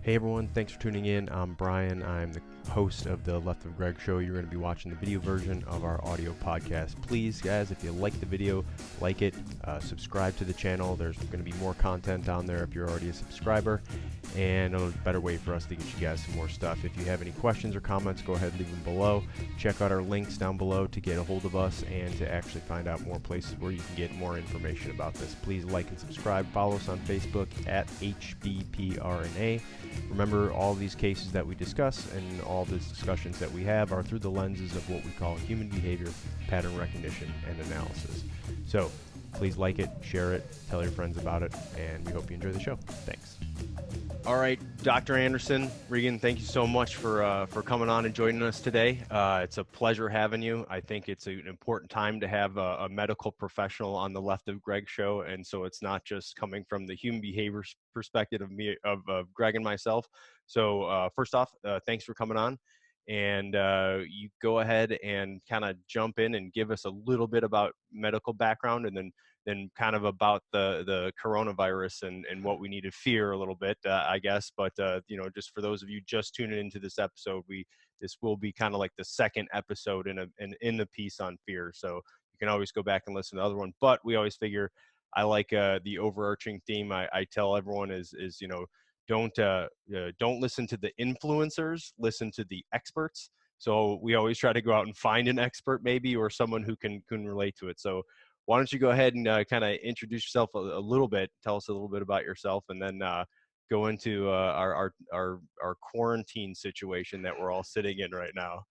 Hey everyone, thanks for tuning in. I'm Brian. I'm the host of the Left of Greg show. You're going to be watching the video version of our audio podcast. Please, guys, if you like the video, like it, subscribe to the channel. There's going to be more content down there if you're already a subscriber, and a better way for us to get you guys some more stuff. If you have any questions or comments, go ahead and leave them below. Check out our links down below to get a hold of us and to actually find out more places where you can get more information about this. Please like and subscribe. Follow us on Facebook at HBPRNA. Remember, all these cases that we discuss and all these discussions that we have are through the lenses of what we call human behavior, pattern recognition, and analysis. So please like it, share it, tell your friends about it, and we hope you enjoy the show. Thanks. All right, Dr. Anderson, Regan, thank you so much for coming on and joining us today. It's a pleasure having you. I think it's an important time to have a medical professional on the Left of Greg show, and so it's not just coming from the human behavior perspective of Greg and myself. So first off, thanks for coming on, and you go ahead and kind of jump in and give us a little bit about medical background, and then kind of about the coronavirus and what we need to fear a little bit, I guess. But, just for those of you just tuning into this episode, this will be kind of like the second episode in the piece on fear. So you can always go back and listen to the other one. But we always figure I like the overarching theme I tell everyone is don't listen to the influencers, listen to the experts. So we always try to go out and find an expert maybe, or someone who can relate to it. So why don't you go ahead and kind of introduce yourself a little bit, tell us a little bit about yourself, and then go into our quarantine situation that we're all sitting in right now.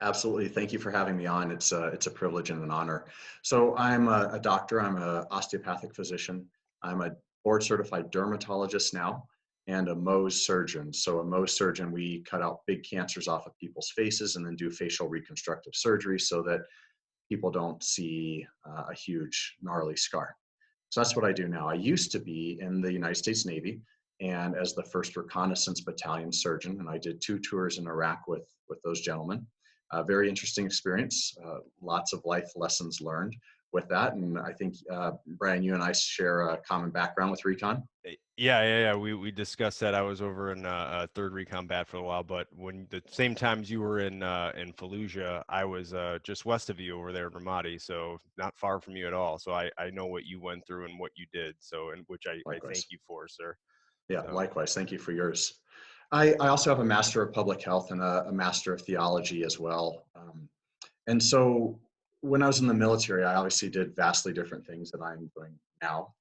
Absolutely. Thank you for having me on. It's a privilege and an honor. So I'm a doctor. I'm an osteopathic physician. I'm a board certified dermatologist now and a Mohs surgeon. So a Mohs surgeon, we cut out big cancers off of people's faces and then do facial reconstructive surgery so that people don't see a huge gnarly scar. So that's what I do now. I used to be in the United States Navy and as the first Reconnaissance Battalion surgeon, and I did 2 tours in Iraq with those gentlemen. Very interesting experience. Lots of life lessons learned with that, and I think Brian, you and I share a common background with recon. Yeah. We discussed that. I was over in Third Recon Bat for a while, but when the same times you were in Fallujah, I was just west of you over there in Ramadi, so not far from you at all. So I know what you went through and what you did. So, and which I thank Likewise. you for, sir. Yeah, So. likewise. Thank you for yours. I also have a Master of Public Health and a Master of Theology as well. And so when I was in the military, I obviously did vastly different things than I'm doing now.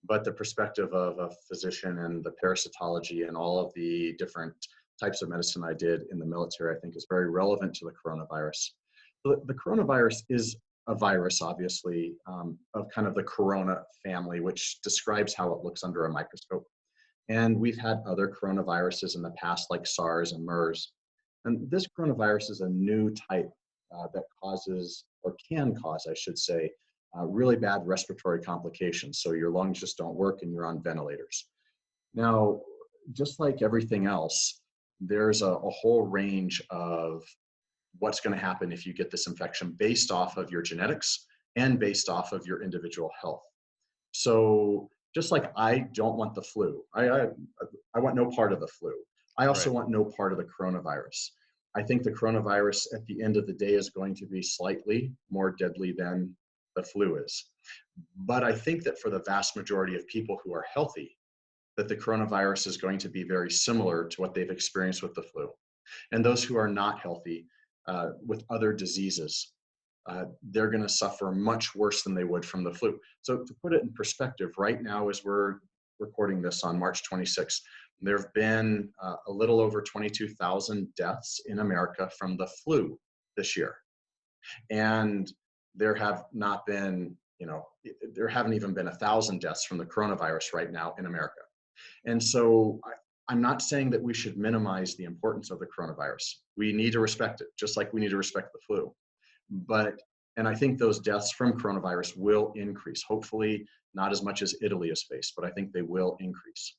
But the perspective of a physician and the parasitology and all of the different types of medicine I did in the military, I think is very relevant to the coronavirus. The coronavirus is a virus, obviously, of kind of the corona family, which describes how it looks under a microscope. And we've had other coronaviruses in the past, like SARS and MERS. And this coronavirus is a new type that causes, or can cause, I should say, really bad respiratory complications. So your lungs just don't work and you're on ventilators. Now, just like everything else, there's a whole range of what's going to happen if you get this infection based off of your genetics and based off of your individual health. So just like I don't want the flu, I want no part of the flu. I also Right. want no part of the coronavirus. I think the coronavirus at the end of the day is going to be slightly more deadly than the flu is. But I think that for the vast majority of people who are healthy, that the coronavirus is going to be very similar to what they've experienced with the flu. And those who are not healthy with other diseases, they're going to suffer much worse than they would from the flu. So to put it in perspective, right now as we're recording this on March 26th, there have been a little over 22,000 deaths in America from the flu this year. And there have not been, there haven't even been 1,000 deaths from the coronavirus right now in America. And so I'm not saying that we should minimize the importance of the coronavirus. We need to respect it, just like we need to respect the flu. And I think those deaths from coronavirus will increase. Hopefully not as much as Italy has faced, but I think they will increase.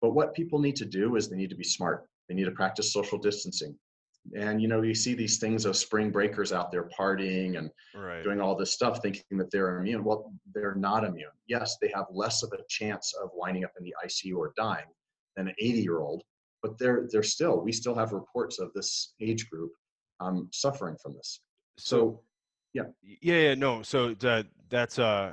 But what people need to do is they need to be smart. They need to practice social distancing. And, you see these things of spring breakers out there partying and Right. doing all this stuff, thinking that they're immune. Well, they're not immune. Yes, they have less of a chance of winding up in the ICU or dying than an 80-year-old, but we still have reports of this age group suffering from this. So So, yeah, yeah, no. So that's I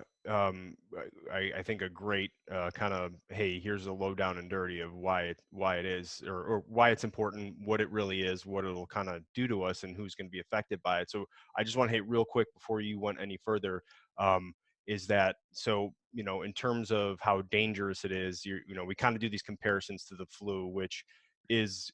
think a great kind of, hey, here's a lowdown and dirty of why it is, or why it's important, what it really is, what it'll kind of do to us, and who's going to be affected by it. So I just want to hit real quick before you went any further. Is that so? In terms of how dangerous it is, we kind of do these comparisons to the flu, which is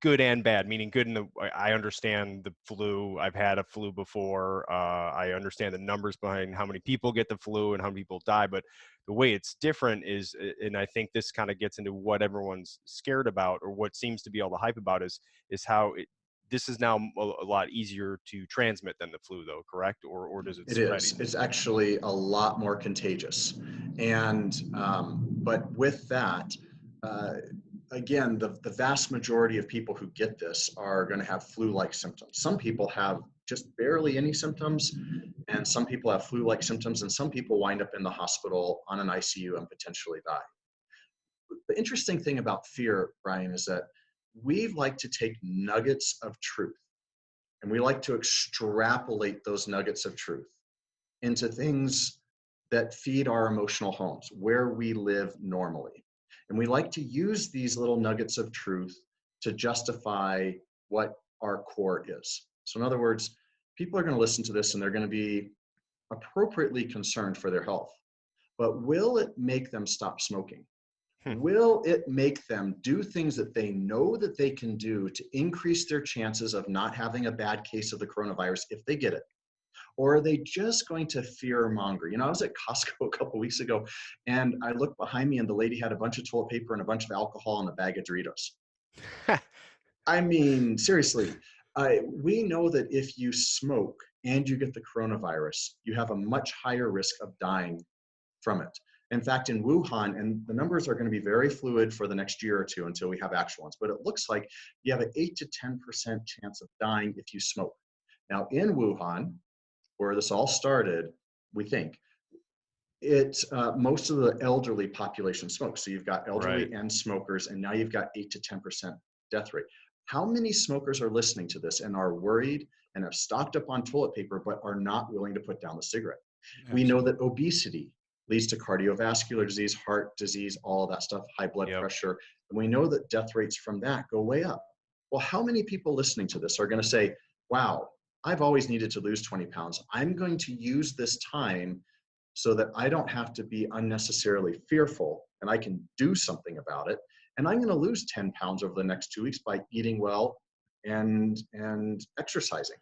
good and bad, meaning good in the, I understand the flu. I've had a flu before. I understand the numbers behind how many people get the flu and how many people die. But the way it's different is, and I think this kind of gets into what everyone's scared about, or what seems to be all the hype about, is how this is now a lot easier to transmit than the flu, though, correct? Or does it it spread? is. It's actually a lot more contagious. And, but with that, uh, again, the vast majority of people who get this are going to have flu-like symptoms. Some people have just barely any symptoms, and some people have flu-like symptoms, and some people wind up in the hospital on an ICU and potentially die. The interesting thing about fear, Brian, is that we like to take nuggets of truth and we like to extrapolate those nuggets of truth into things that feed our emotional homes, where we live normally. And we like to use these little nuggets of truth to justify what our core is. So, in other words, people are going to listen to this and they're going to be appropriately concerned for their health. But will it make them stop smoking? Will it make them do things that they know that they can do to increase their chances of not having a bad case of the coronavirus if they get it? Or are they just going to fear monger? I was at Costco a couple weeks ago and I looked behind me and the lady had a bunch of toilet paper and a bunch of alcohol and a bag of Doritos. I mean, seriously, we know that if you smoke and you get the coronavirus, you have a much higher risk of dying from it. In fact, in Wuhan, and the numbers are going to be very fluid for the next year or two until we have actual ones, but it looks like you have an 8 to 10% chance of dying if you smoke. Now, in Wuhan, where this all started, we think, most of the elderly population smokes. So you've got elderly Right. and smokers, and now you've got 8 to 10% death rate. How many smokers are listening to this and are worried and have stocked up on toilet paper but are not willing to put down the cigarette? We know that obesity leads to cardiovascular disease, heart disease, all of that stuff, high blood Yep. pressure. And we know that death rates from that go way up. Well, how many people listening to this are going to say, wow, I've always needed to lose 20 pounds. I'm going to use this time so that I don't have to be unnecessarily fearful and I can do something about it. And I'm going to lose 10 pounds over the next 2 weeks by eating well and exercising.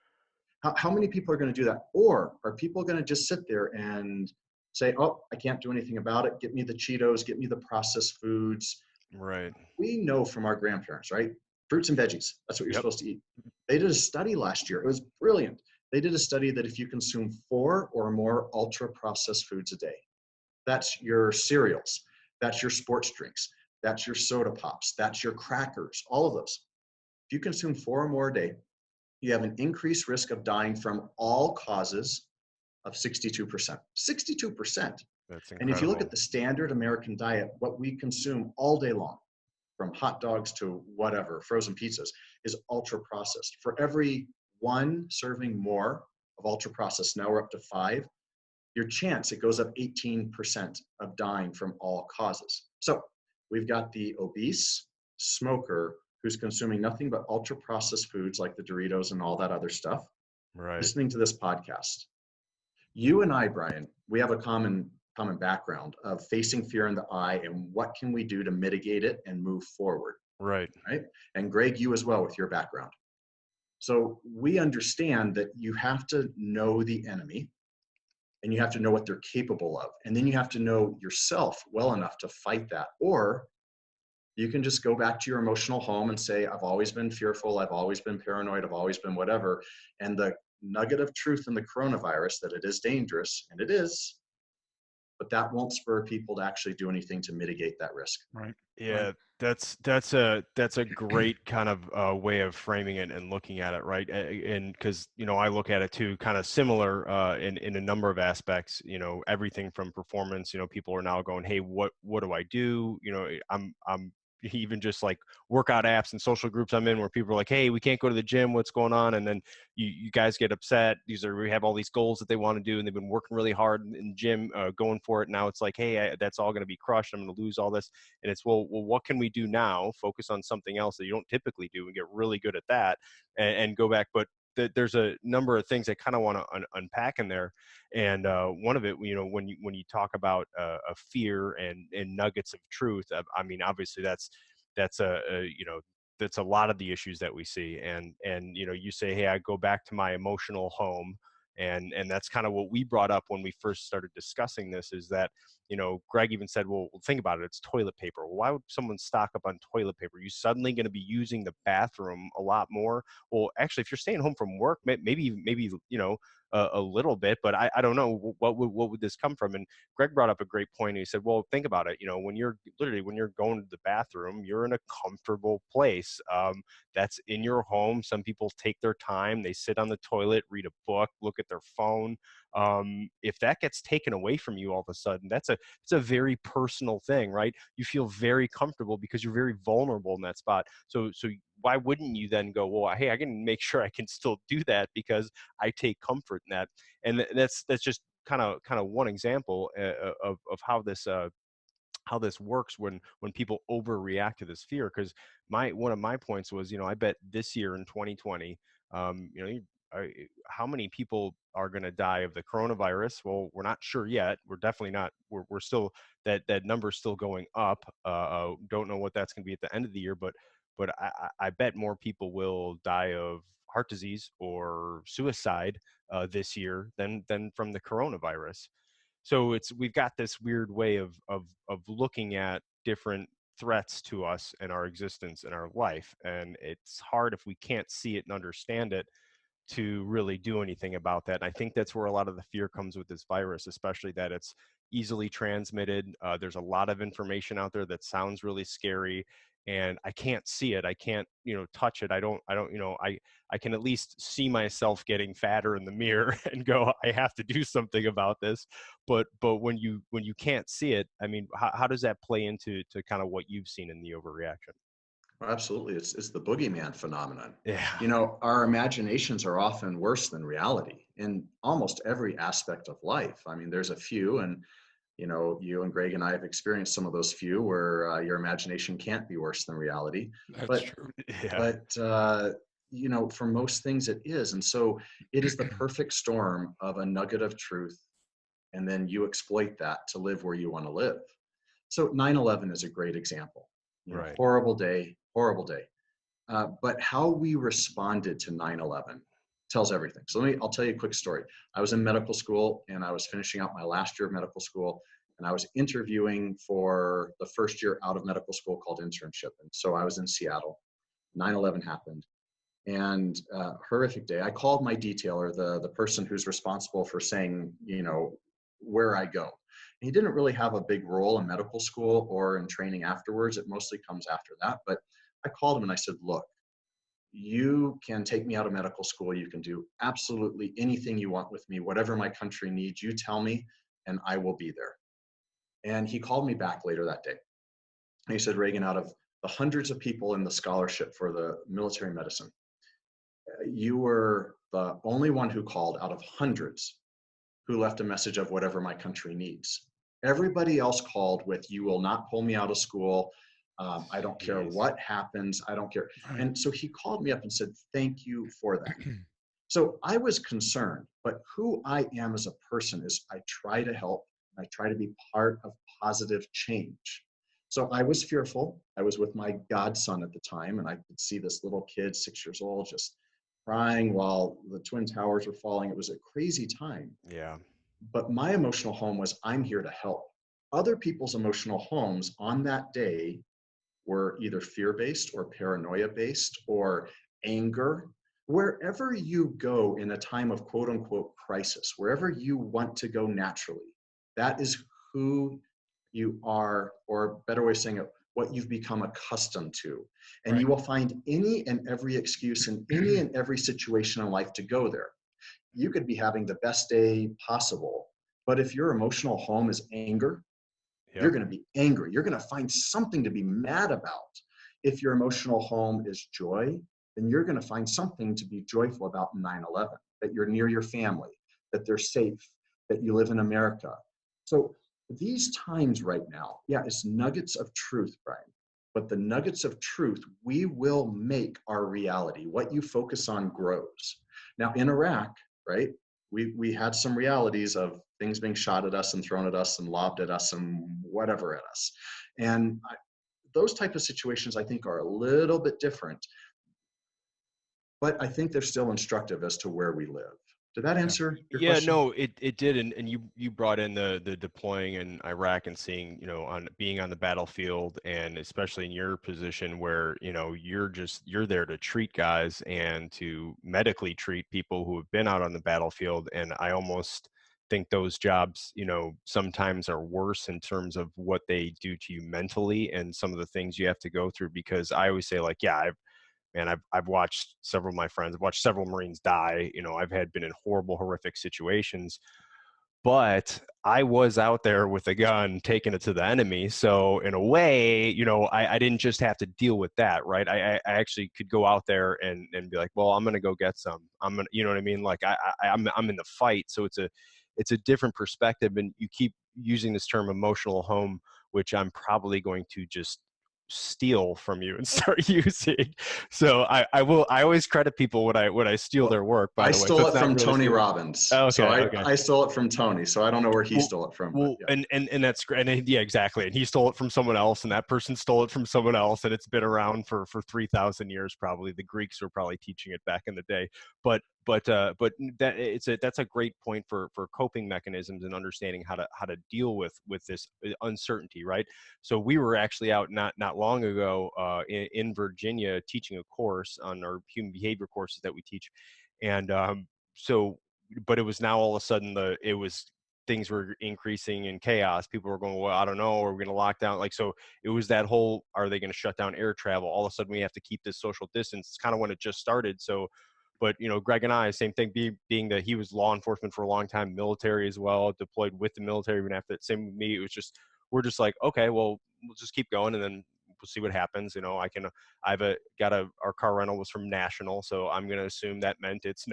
How many people are going to do that? Or are people going to just sit there and say, oh, I can't do anything about it. Get me the Cheetos, get me the processed foods. Right. We know from our grandparents, right? Fruits and veggies, that's what you're Yep. supposed to eat. They did a study last year. It was brilliant. They did a study that if you consume 4 or more ultra processed foods a day, that's your cereals, that's your sports drinks, that's your soda pops, that's your crackers, all of those. If you consume 4 or more a day, you have an increased risk of dying from all causes of 62%. 62%. That's And if you look incredible. at the standard American diet, what we consume all day long, from hot dogs to whatever, frozen pizzas, is ultra processed. For every 1 serving more of ultra processed, now we're up to 5, your chance, it goes up 18% of dying from all causes. So we've got the obese smoker who's consuming nothing but ultra processed foods like the Doritos and all that other stuff, Right. listening to this podcast. You and I, Brian, we have a common background of facing fear in the eye and what can we do to mitigate it and move forward, Right. right? And Greg, you as well with your background. So we understand that you have to know the enemy and you have to know what they're capable of. And then you have to know yourself well enough to fight that. Or you can just go back to your emotional home and say, I've always been fearful. I've always been paranoid. I've always been whatever. And the nugget of truth in the coronavirus that it is dangerous, and it is, but that won't spur people to actually do anything to mitigate that risk. Right. Right. Yeah, that's a great kind of way of framing it and looking at it, right? And because I look at it too, kind of similar in a number of aspects. Everything from performance. People are now going, hey, what do I do? I'm even just like workout apps and social groups I'm in where people are like, hey, we can't go to the gym, what's going on? And then you guys get upset. We have all these goals that they want to do, and they've been working really hard in the gym, going for it. Now it's like, hey, that's all going to be crushed. I'm going to lose all this. And it's, well, what can we do now? Focus on something else that you don't typically do and get really good at that, and go back. But there's a number of things I kind of want to unpack in there. And one of it, when you talk about a fear and nuggets of truth, I mean, obviously that's that's a lot of the issues that we see. And you say, hey, I go back to my emotional home. And that's kind of what we brought up when we first started discussing this, is that, Greg even said, well, think about it. It's toilet paper. Well, why would someone stock up on toilet paper? Are you suddenly going to be using the bathroom a lot more? Well, actually, if you're staying home from work, maybe, a little bit, but I don't know, what would this come from? And Greg brought up a great point. He said, well, think about it. When you're going to the bathroom, you're in a comfortable place. That's in your home. Some people take their time. They sit on the toilet, read a book, look at their phone. If that gets taken away from you all of a sudden, it's a very personal thing, right? You feel very comfortable because you're very vulnerable in that spot. So why wouldn't you then go, well, hey, I can make sure I can still do that because I take comfort in that. And that's just kind of one example of how this works when people overreact to this fear. Because one of my points was, I bet this year in 2020, how many people are going to die of the coronavirus? Well, we're not sure yet. We're definitely not. We're still, that number's still going up. Don't know what that's going to be at the end of the year, but I bet more people will die of heart disease or suicide this year than from the coronavirus. So we've got this weird way of looking at different threats to us and our existence and our life, and it's hard if we can't see it and understand it to really do anything about that. And I think that's where a lot of the fear comes with this virus, especially that it's easily transmitted. There's a lot of information out there that sounds really scary, and I can't see it. I can't, touch it. I don't, I can at least see myself getting fatter in the mirror and go, I have to do something about this. But when you can't see it, I mean, how does that play into kind of what you've seen in the overreaction? Well, absolutely. It's the boogeyman phenomenon. Yeah. Our imaginations are often worse than reality in almost every aspect of life. I mean, there's a few, and you and Greg and I have experienced some of those few where your imagination can't be worse than reality. That's But true. Yeah. for most things it is. And so it is the perfect storm of a nugget of truth, and then you exploit that to live where you want to live. So 9/11 is a great example. Right. Horrible day, horrible day. But how we responded to 9/11 tells everything. So I'll tell you a quick story. I was in medical school, and I was finishing out my last year of medical school, and I was interviewing for the first year out of medical school called internship. And so I was in Seattle. 9/11 happened, and horrific day. I called my detailer, the person who's responsible for saying, where I go. And he didn't really have a big role in medical school or in training afterwards. It mostly comes after that. But I called him and I said, look, you can take me out of medical school. You can do absolutely anything you want with me, whatever my country needs, you tell me, and I will be there. And he called me back later that day. And he said, Reagan, out of the hundreds of people in the scholarship for the military medicine, you were the only one who called out of hundreds who left a message of whatever my country needs. Everybody else called with, you will not pull me out of school. I don't care what happens. I don't care. Right. And so he called me up and said, thank you for that. So I was concerned, but who I am as a person is I try to help. I try to be part of positive change. So I was fearful. I was with my godson at the time, and I could see this little kid, 6 years old, just crying while the Twin Towers were falling. It was a crazy time. Yeah. But my emotional home was, I'm here to help. Other people's emotional homes on that day were either fear-based or paranoia-based or anger. Wherever you go in a time of quote unquote crisis, wherever you want to go naturally, that is who you are, or better way of saying it, what you've become accustomed to. And Right. you will find any and every excuse in any and every situation in life to go there. You could be having the best day possible, but if your emotional home is anger, You're Yep. going to be angry. You're going to find something to be mad about. If your emotional home is joy, then you're going to find something to be joyful about 9/11, that you're near your family, that they're safe, that you live in America. So these times right now, yeah, it's nuggets of truth, Brian. But the nuggets of truth, we will make our reality. What you focus on grows. Now in Iraq, right, we had some realities of things being shot at us and thrown at us and lobbed at us and whatever at us. And those type of situations, I think, are a little bit different, but I think they're still instructive as to where we live. Did that answer your Yeah, question? no, it did, and you brought in the deploying in Iraq and seeing, on being on the battlefield, and especially in your position where, you're there to treat guys and to medically treat people who have been out on the battlefield. And I almost think those jobs, sometimes are worse in terms of what they do to you mentally and some of the things you have to go through. Because I always say, like, yeah, I've watched several of my friends, I've watched several Marines die. I've been in horrible, horrific situations, but I was out there with a gun taking it to the enemy. So in a way, I didn't just have to deal with that, right? I actually could go out there and be like, well, I'm going to go get some. I'm going to, you know what I mean? Like I'm in the fight. So it's a different perspective. And you keep using this term emotional home, which I'm probably going to just steal from you and start using. So I always credit people when I steal their work, by I the way. So stole it's it not from really Tony stealing. Robbins. So Okay, okay. I stole it from Tony. So I don't know where he Well, stole it from, but well, yeah. and that's great. And yeah, exactly. And he stole it from someone else, and that person stole it from someone else, and it's been around for 3,000 years probably. The Greeks were probably teaching it back in the day. But that's a great point for coping mechanisms and understanding how to deal with this uncertainty, right? So we were actually out not long ago in Virginia teaching a course on our human behavior courses that we teach, and so but it was now all of a sudden things were increasing in chaos. People were going, well, I don't know, are we going to lock down? Like, so it was that whole, are they going to shut down air travel? All of a sudden we have to keep this social distance. It's kind of when it just started. So, but Greg and I, same thing, being that he was law enforcement for a long time, military as well, deployed with the military even after that. Same with me. It was just, we're just like, okay, well, we'll just keep going, and then we'll see what happens. Our car rental was from National, so I'm going to assume that meant it's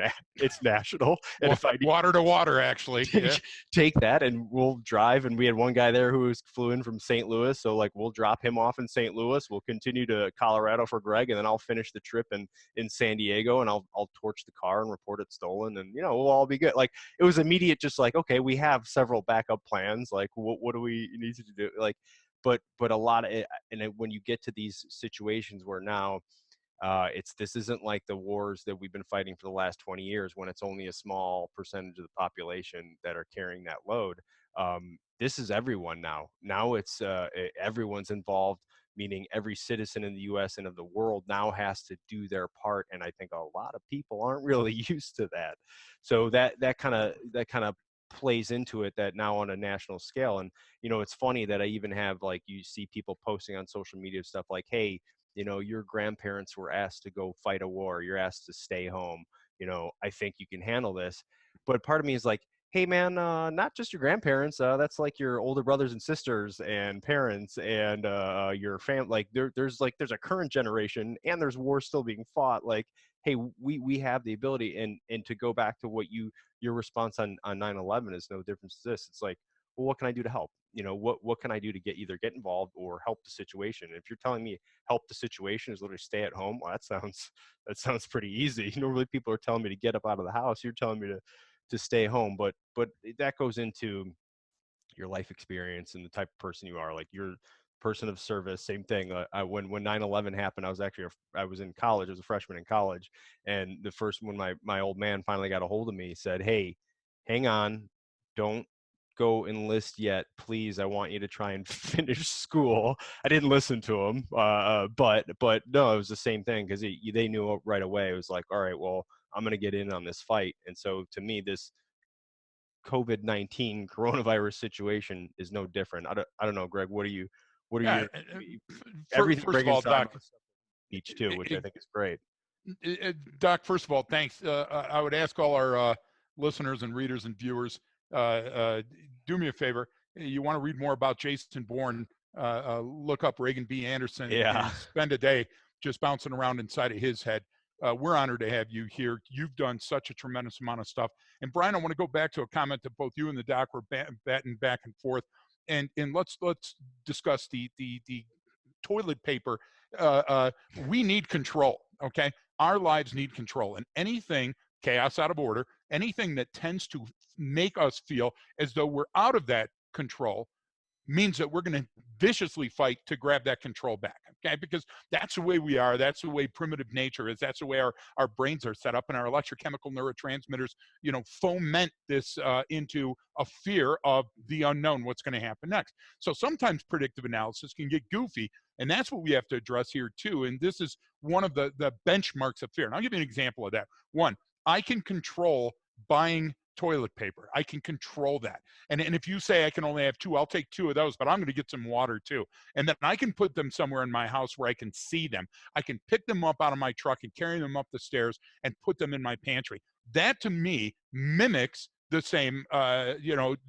national. And if I need water to water, actually, yeah. take that, and we'll drive. And we had one guy there who flew in from St. Louis, so like we'll drop him off in St. Louis, we'll continue to Colorado for Greg, and then I'll finish the trip in San Diego, and I'll torch the car and report it stolen, and we'll all be good. Like, it was immediate, just like, okay, we have several backup plans, like what do we need to do, like, but a lot of it, and when you get to these situations where now this isn't like the wars that we've been fighting for the last 20 years, when it's only a small percentage of the population that are carrying that load. This is everyone now. Now it's everyone's involved, meaning every citizen in the U.S. and of the world now has to do their part. And I think a lot of people aren't really used to that. So that kind of plays into it, that now on a national scale. And it's funny that I even have, like, you see people posting on social media stuff like, hey, your grandparents were asked to go fight a war, you're asked to stay home, I think you can handle this. But part of me is like, hey man, not just your grandparents, that's like your older brothers and sisters and parents and your family. Like, there's a current generation, and there's wars still being fought. Like, hey, we have the ability. And to go back to your response on 9/11 is no different to this. It's like, well, what can I do to help? What can I do to either get involved or help the situation? If you're telling me help the situation is literally stay at home, well, that sounds pretty easy. Normally people are telling me to get up out of the house. You're telling me to stay home. But that goes into your life experience and the type of person you are. Like, you're a person of service. Same thing. When 9/11 happened, I was in college. I was a freshman in college, and when my old man finally got a hold of me, he said, hey, hang on, don't go enlist yet, please. I want you to try and finish school. I didn't listen to him, but no, it was the same thing, because they knew right away. It was like, all right, well, I'm going to get in on this fight. And so to me, this COVID-19 coronavirus situation is no different. I don't know, Greg, what are Yeah. your everything First of Reagan's all, talking Doc, about speech too, which I think is great. Doc, first of all, thanks. I would ask all our listeners and readers and viewers, do me a favor. you want to read more about Jason Bourne, look up Reagan B. Anderson Yeah. and spend a day just bouncing around inside of his head. We're honored to have you here. You've done such a tremendous amount of stuff. And Brian, I want to go back to a comment that both you and the doc were batting back and forth. And let's discuss the toilet paper. We need control. Okay, our lives need control, and anything chaos out of order, anything that tends to make us feel as though we're out of that control, means that we're going to viciously fight to grab that control back. Okay, because that's the way we are. That's the way primitive nature is. That's the way our brains are set up, and our electrochemical neurotransmitters, foment this into a fear of the unknown, what's going to happen next. So sometimes predictive analysis can get goofy, and that's what we have to address here too. And this is one of the benchmarks of fear. And I'll give you an example of that. One, I can control buying toilet paper. I can control that. And if you say I can only have 2, I'll take 2 of those, but I'm going to get some water too. And then I can put them somewhere in my house where I can see them. I can pick them up out of my truck and carry them up the stairs and put them in my pantry. That to me mimics the same,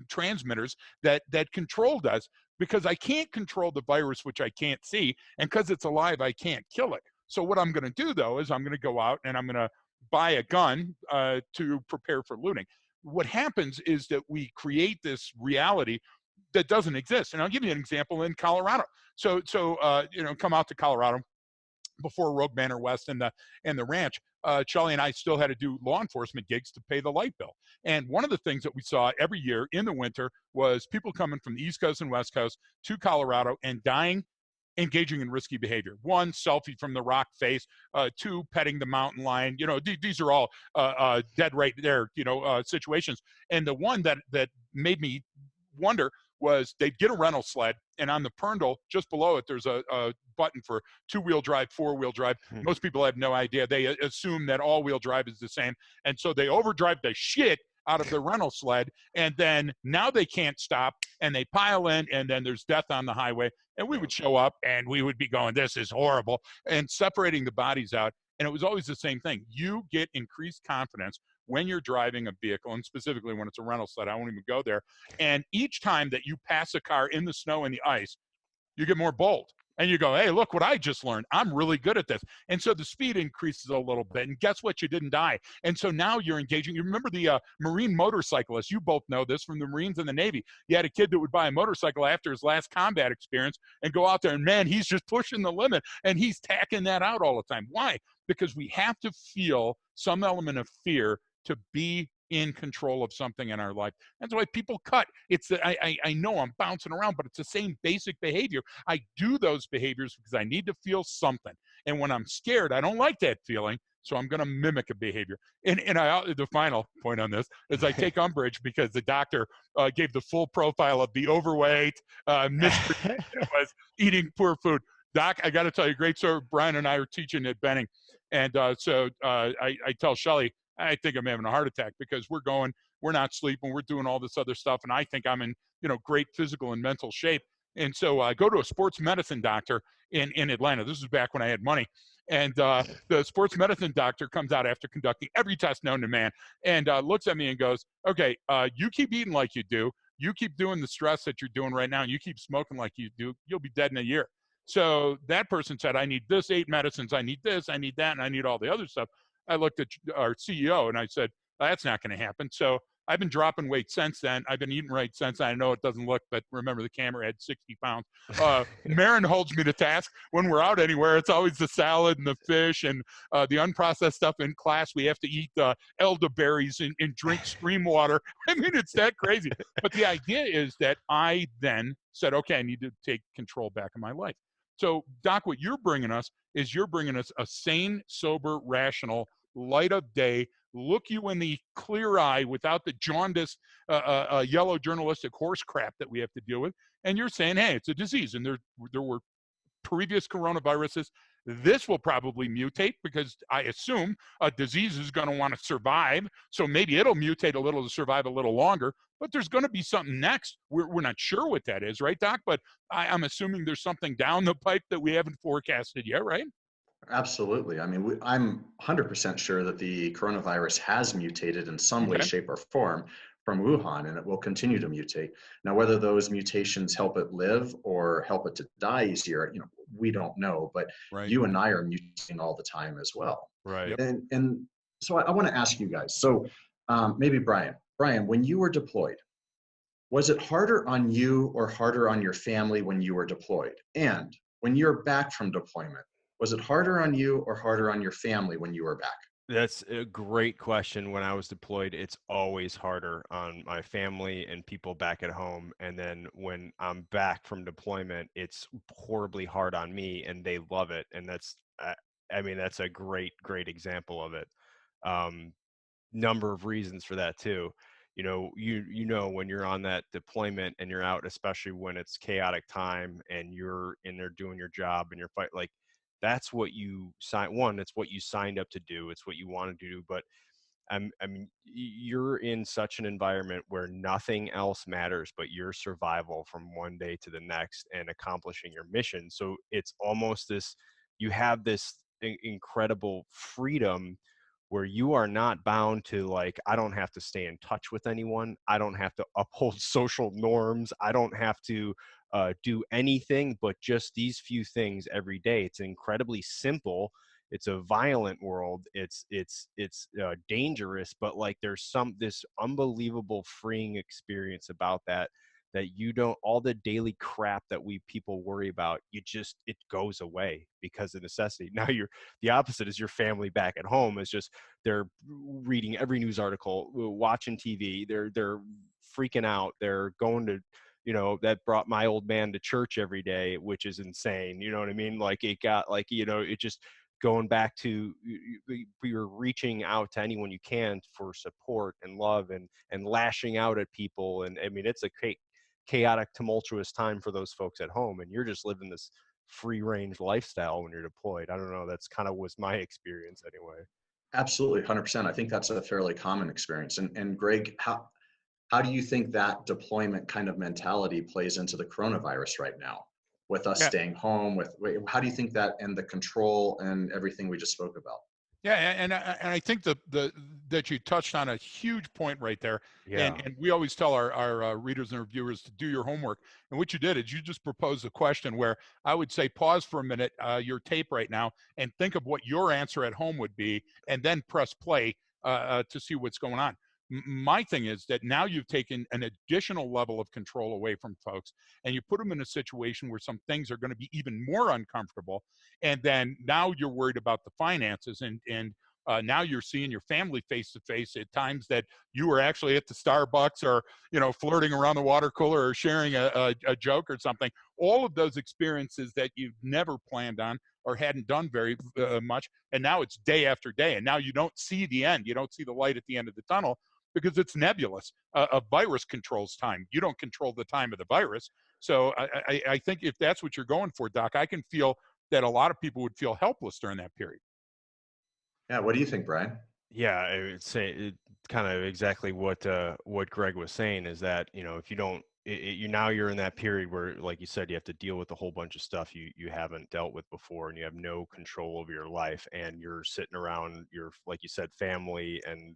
transmitters that control does, because I can't control the virus, which I can't see. And because it's alive, I can't kill it. So what I'm going to do though, is I'm going to go out and I'm going to buy a gun to prepare for looting. What happens is that we create this reality that doesn't exist. And I'll give you an example in Colorado. So come out to Colorado before Rogue Banner West and the ranch. Charlie and I still had to do law enforcement gigs to pay the light bill. And one of the things that we saw every year in the winter was people coming from the East Coast and West Coast to Colorado and dying, engaging in risky behavior. 1, selfie from the rock face. 2, petting the mountain lion. These are all dead right there, situations. And the one that made me wonder was they'd get a rental sled, and on the Perndle, just below it, there's a button for 2-wheel drive, 4-wheel drive. Most people have no idea. They assume that all-wheel drive is the same. And so they overdrive the shit out of the rental sled, and then now they can't stop, and they pile in, and then there's death on the highway. And we would show up, and we would be going, this is horrible, and separating the bodies out. And it was always the same thing. You get increased confidence when you're driving a vehicle, and specifically when it's a rental sled. I won't even go there. And each time that you pass a car in the snow and the ice, you get more bold. And you go, hey, look what I just learned. I'm really good at this. And so the speed increases a little bit. And guess what? You didn't die. And so now you're engaging. You remember the Marine motorcyclist. You both know this from the Marines and the Navy. You had a kid that would buy a motorcycle after his last combat experience and go out there, and man, he's just pushing the limit, and he's tacking that out all the time. Why? Because we have to feel some element of fear to be in control of something in our life. That's why people cut. I know I'm bouncing around, but it's the same basic behavior. I do those behaviors because I need to feel something. And when I'm scared, I don't like that feeling. So I'm going to mimic a behavior. And the final point on this is I take umbrage because the doctor gave the full profile of the overweight, mystery that was eating poor food. Doc, I got to tell you, great story. Brian and I are teaching at Benning. And so I tell Shelly, I think I'm having a heart attack because we're not sleeping, we're doing all this other stuff, and I think I'm in, great physical and mental shape. And so I go to a sports medicine doctor in Atlanta. This is back when I had money. And the sports medicine doctor comes out after conducting every test known to man and looks at me and goes, okay, you keep eating like you do, you keep doing the stress that you're doing right now, and you keep smoking like you do, you'll be dead in a year. So that person said, I need this 8 medicines, I need this, I need that, and I need all the other stuff. I looked at our CEO and I said, that's not going to happen. So I've been dropping weight since then. I've been eating right since then. I know it doesn't look, but remember the camera had 60 pounds. Marin holds me to task when we're out anywhere. It's always the salad and the fish and the unprocessed stuff. In class, we have to eat elderberries and drink stream water. I mean, it's that crazy. But the idea is that I then said, okay, I need to take control back of my life. So, Doc, what you're bringing us is a sane, sober, rational, light of day, look you in the clear eye without the jaundiced, yellow journalistic horse crap that we have to deal with. And you're saying, hey, it's a disease. And there were previous coronaviruses. This will probably mutate because I assume a disease is going to want to survive. So maybe it'll mutate a little to survive a little longer. But there's going to be something next. We're not sure what that is, right, Doc? But I'm assuming there's something down the pipe that we haven't forecasted yet, right? Absolutely. I mean, I'm 100% sure that the coronavirus has mutated in some way, shape, or form. from Wuhan, and it will continue to mutate. Now, whether those mutations help it live or help it to die easier, we don't know. But Right. you and I are mutating all the time as well. Right. Yep. And so I want to ask you guys. So maybe Brian, when you were deployed, was it harder on you or harder on your family when you were deployed? And when you're back from deployment, was it harder on you or harder on your family when you were back? That's a great question. When I was deployed, it's always harder on my family and people back at home. And then when I'm back from deployment, it's horribly hard on me, and they love it. And I mean, that's a great, great example of it. Number of reasons for that too. You know when you're on that deployment and you're out, especially when it's chaotic time and you're in there doing your job and you're fight, like that's what you it's what you signed up to do, it's what you want to do. But I mean, you're in such an environment where nothing else matters but your survival from one day to the next and accomplishing your mission. So it's almost this, you have this incredible freedom where you are not bound to, like, I don't have to stay in touch with anyone. I don't have to uphold social norms. I don't have to do anything but just these few things every day. It's incredibly simple. It's a violent world. It's dangerous, but like there's this unbelievable freeing experience about that you don't, all the daily crap that we people worry about, it goes away because of necessity. Now the opposite is your family back at home is just, they're reading every news article, watching TV, they're freaking out, they're going to, that brought my old man to church every day, which is insane. You know what I mean? Like it got like, it just going back to, you're reaching out to anyone you can for support and love and lashing out at people. And I mean, it's a chaotic, tumultuous time for those folks at home, and you're just living this free range lifestyle when you're deployed. I don't know. That's kind of was my experience anyway. Absolutely, 100%. I think that's a fairly common experience. And Greg, how do you think that deployment kind of mentality plays into the coronavirus right now, with us Yeah. staying home? How do you think that, and the control and everything we just spoke about? Yeah, and I think that you touched on a huge point right there. Yeah. And we always tell our readers and reviewers to do your homework. And what you did is you just proposed a question where I would say pause for a minute, your tape right now, and think of what your answer at home would be, and then press play to see what's going on. My thing is that now you've taken an additional level of control away from folks, and you put them in a situation where some things are going to be even more uncomfortable. And then now you're worried about the finances, and now you're seeing your family face to face at times that you were actually at the Starbucks, or flirting around the water cooler, or sharing a joke or something. All of those experiences that you've never planned on or hadn't done very much, and now it's day after day, and now you don't see the end. You don't see the light at the end of the tunnel because it's nebulous. A virus controls time. You don't control the time of the virus. So I think if that's what you're going for, Doc, I can feel that a lot of people would feel helpless during that period. Yeah, what do you think, Brian? Yeah, I would say kind of exactly what Greg was saying is that, if you don't, you're in that period where, like you said, you have to deal with a whole bunch of stuff you haven't dealt with before, and you have no control over your life, and you're sitting around your, like you said, family, and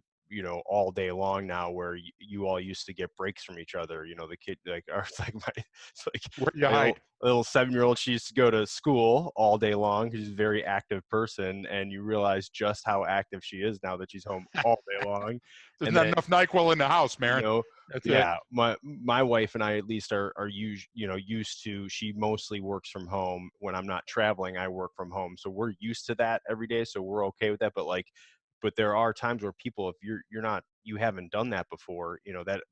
all day long now, where you all used to get breaks from each other. The kid, like, or it's like it's like Where do you my hide? little 7-year-old, she used to go to school all day long because she's a very active person, and you realize just how active she is now that she's home all day long. There's And not then, enough NyQuil in the house, you Marin. know That's it. yeah, my wife and I at least are used to, she mostly works from home. When I'm not traveling, I work from home, so we're used to that every day, so we're okay with that. But there are times where people, if you haven't done that before,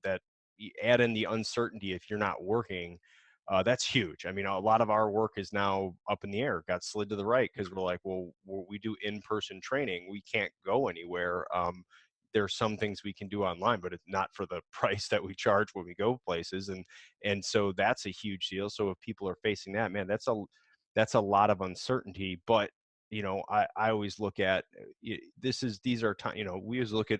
that you add in the uncertainty. If you're not working, that's huge. I mean, a lot of our work is now up in the air, got slid to the right, because we're like, well, we do in-person training, we can't go anywhere. There's some things we can do online, but it's not for the price that we charge when we go places. And so that's a huge deal. So if people are facing that, man, that's a lot of uncertainty. But I always look at, these are time, we always look at,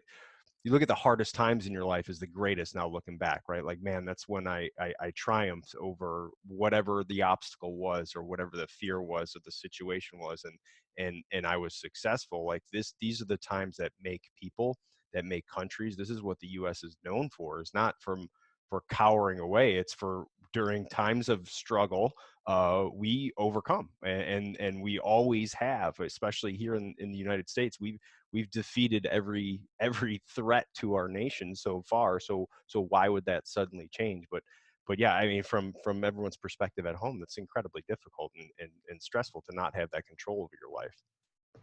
you look at the hardest times in your life as the greatest now looking back, right? Like, man, that's when I triumphed over whatever the obstacle was, or whatever the fear was, or the situation was, and I was successful. Like these are the times that make people. that make countries. This is what the U.S. is known for. Is not for cowering away. It's for during times of struggle, we overcome, and we always have, especially here in the United States. We've defeated every threat to our nation so far. So why would that suddenly change? But yeah, I mean, from everyone's perspective at home, that's incredibly difficult and stressful to not have that control over your life.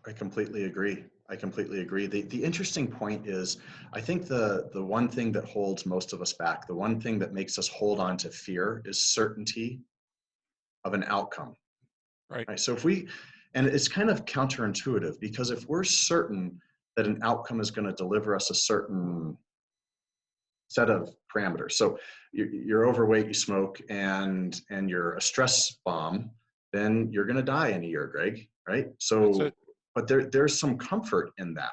I completely agree. I completely agree. The interesting point is, I think the one thing that holds most of us back, the one thing that makes us hold on to fear, is certainty of an outcome. Right. Right? So and it's kind of counterintuitive, because if we're certain that an outcome is going to deliver us a certain set of parameters. So you're overweight, you smoke, and you're a stress bomb, then you're going to die in a year, Greg, right? That's So, it. but there's some comfort in that,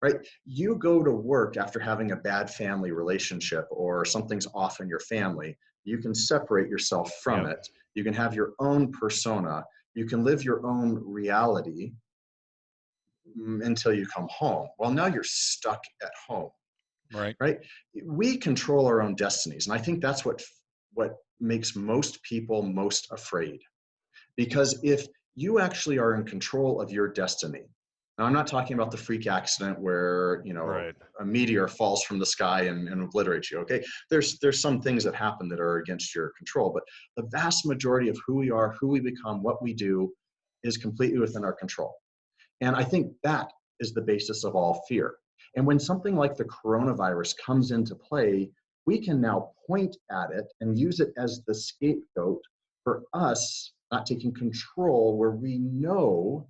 right? You go to work after having a bad family relationship or something's off in your family, you can separate yourself from Yep. it. You can have your own persona. You can live your own reality until you come home. Well, now you're stuck at home. Right. Right? We control our own destinies. And I think that's what makes most people most afraid. Because if you actually are in control of your destiny, now I'm not talking about the freak accident where, Right. a meteor falls from the sky and obliterates you. Okay. There's some things that happen that are against your control, but the vast majority of who we are, who we become, what we do is completely within our control. And I think that is the basis of all fear. And when something like the coronavirus comes into play, we can now point at it and use it as the scapegoat for us not taking control where we know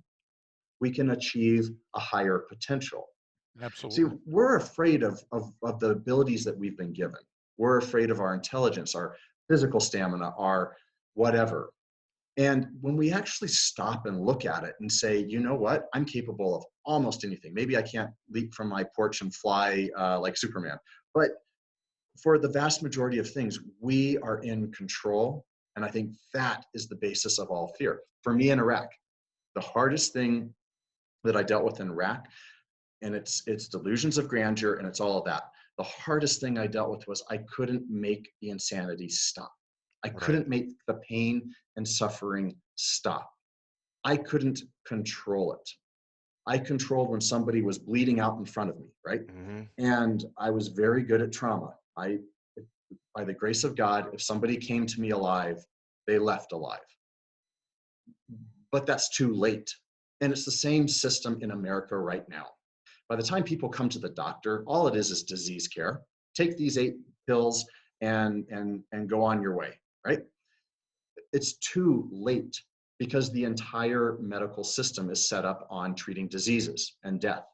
we can achieve a higher potential. See, Absolutely. we're afraid of the abilities that we've been given. We're afraid of our intelligence, our physical stamina, our whatever. And when we actually stop and look at it and say, you know what, I'm capable of almost anything. Maybe I can't leap from my porch and fly like Superman, but for the vast majority of things, we are in control. And I think that is the basis of all fear. For me in Iraq, the hardest thing that I dealt with in Iraq, and it's delusions of grandeur and it's all of that. The hardest thing I dealt with was I couldn't make the insanity stop. I couldn't make the pain and suffering stop. I couldn't control it. I controlled when somebody was bleeding out in front of me, right? Mm-hmm. And I was very good at trauma. By the grace of God, if somebody came to me alive, they left alive. But that's too late. And it's the same system in America right now. By the time people come to the doctor, all it is disease care. Take these 8 pills and go on your way, right? It's too late because the entire medical system is set up on treating diseases and death.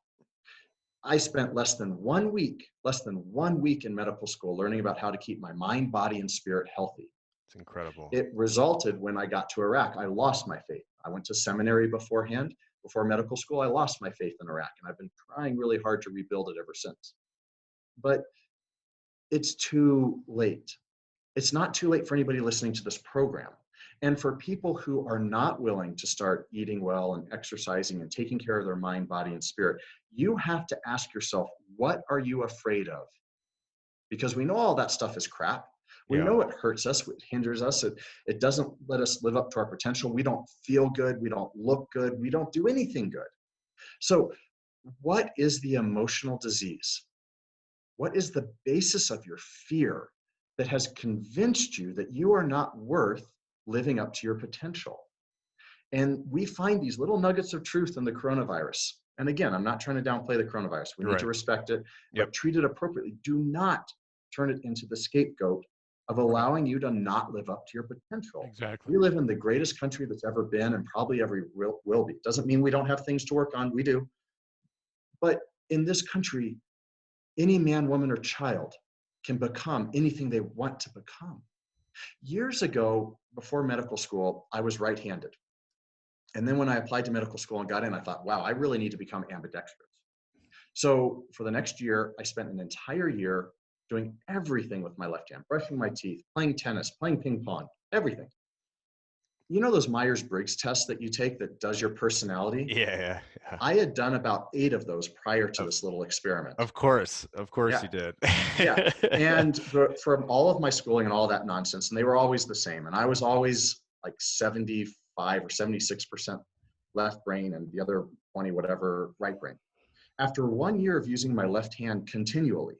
I spent less than 1 week in medical school learning about how to keep my mind, body, and spirit healthy. It's incredible. It resulted when I got to Iraq, I lost my faith. I went to seminary beforehand. Before medical school, I lost my faith in Iraq, and I've been trying really hard to rebuild it ever since. But it's too late. It's not too late for anybody listening to this program. And for people who are not willing to start eating well and exercising and taking care of their mind, body, and spirit, you have to ask yourself, what are you afraid of? Because we know all that stuff is crap. We know it hurts us, it hinders us, it doesn't let us live up to our potential. We don't feel good, we don't look good, we don't do anything good. So what is the emotional disease? What is the basis of your fear that has convinced you that you are not worth living up to your potential? And we find these little nuggets of truth in the coronavirus. And again, I'm not trying to downplay the coronavirus. We need to respect it, but treat it appropriately. Do not turn it into the scapegoat of allowing you to not live up to your potential. Exactly. We live in the greatest country that's ever been and probably ever will be. Doesn't mean we don't have things to work on. We do. But in this country, any man, woman, or child can become anything they want to become. Years ago, before medical school, I was right-handed. And then when I applied to medical school and got in, I thought, wow, I really need to become ambidextrous. So for the next year, I spent an entire year doing everything with my left hand, brushing my teeth, playing tennis, playing ping pong, everything. you know those Myers-Briggs tests that you take that does your personality? Yeah. I had done about 8 of those prior to Of, this little experiment. of course Yeah, you did. yeah. And from all of my schooling and all that nonsense, and they were always the same. And I was always like 75 or 76% left brain and the other 20, whatever, right brain. After 1 year of using my left hand continually,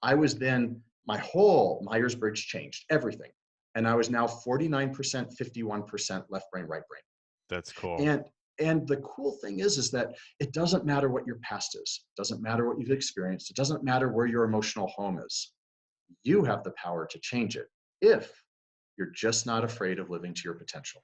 I was then, my whole Myers-Briggs changed, everything. And I was now 49%, 51% left brain, right brain. That's cool. And the cool thing is that it doesn't matter what your past is. It doesn't matter what you've experienced. It doesn't matter where your emotional home is. You have the power to change it if you're just not afraid of living to your potential.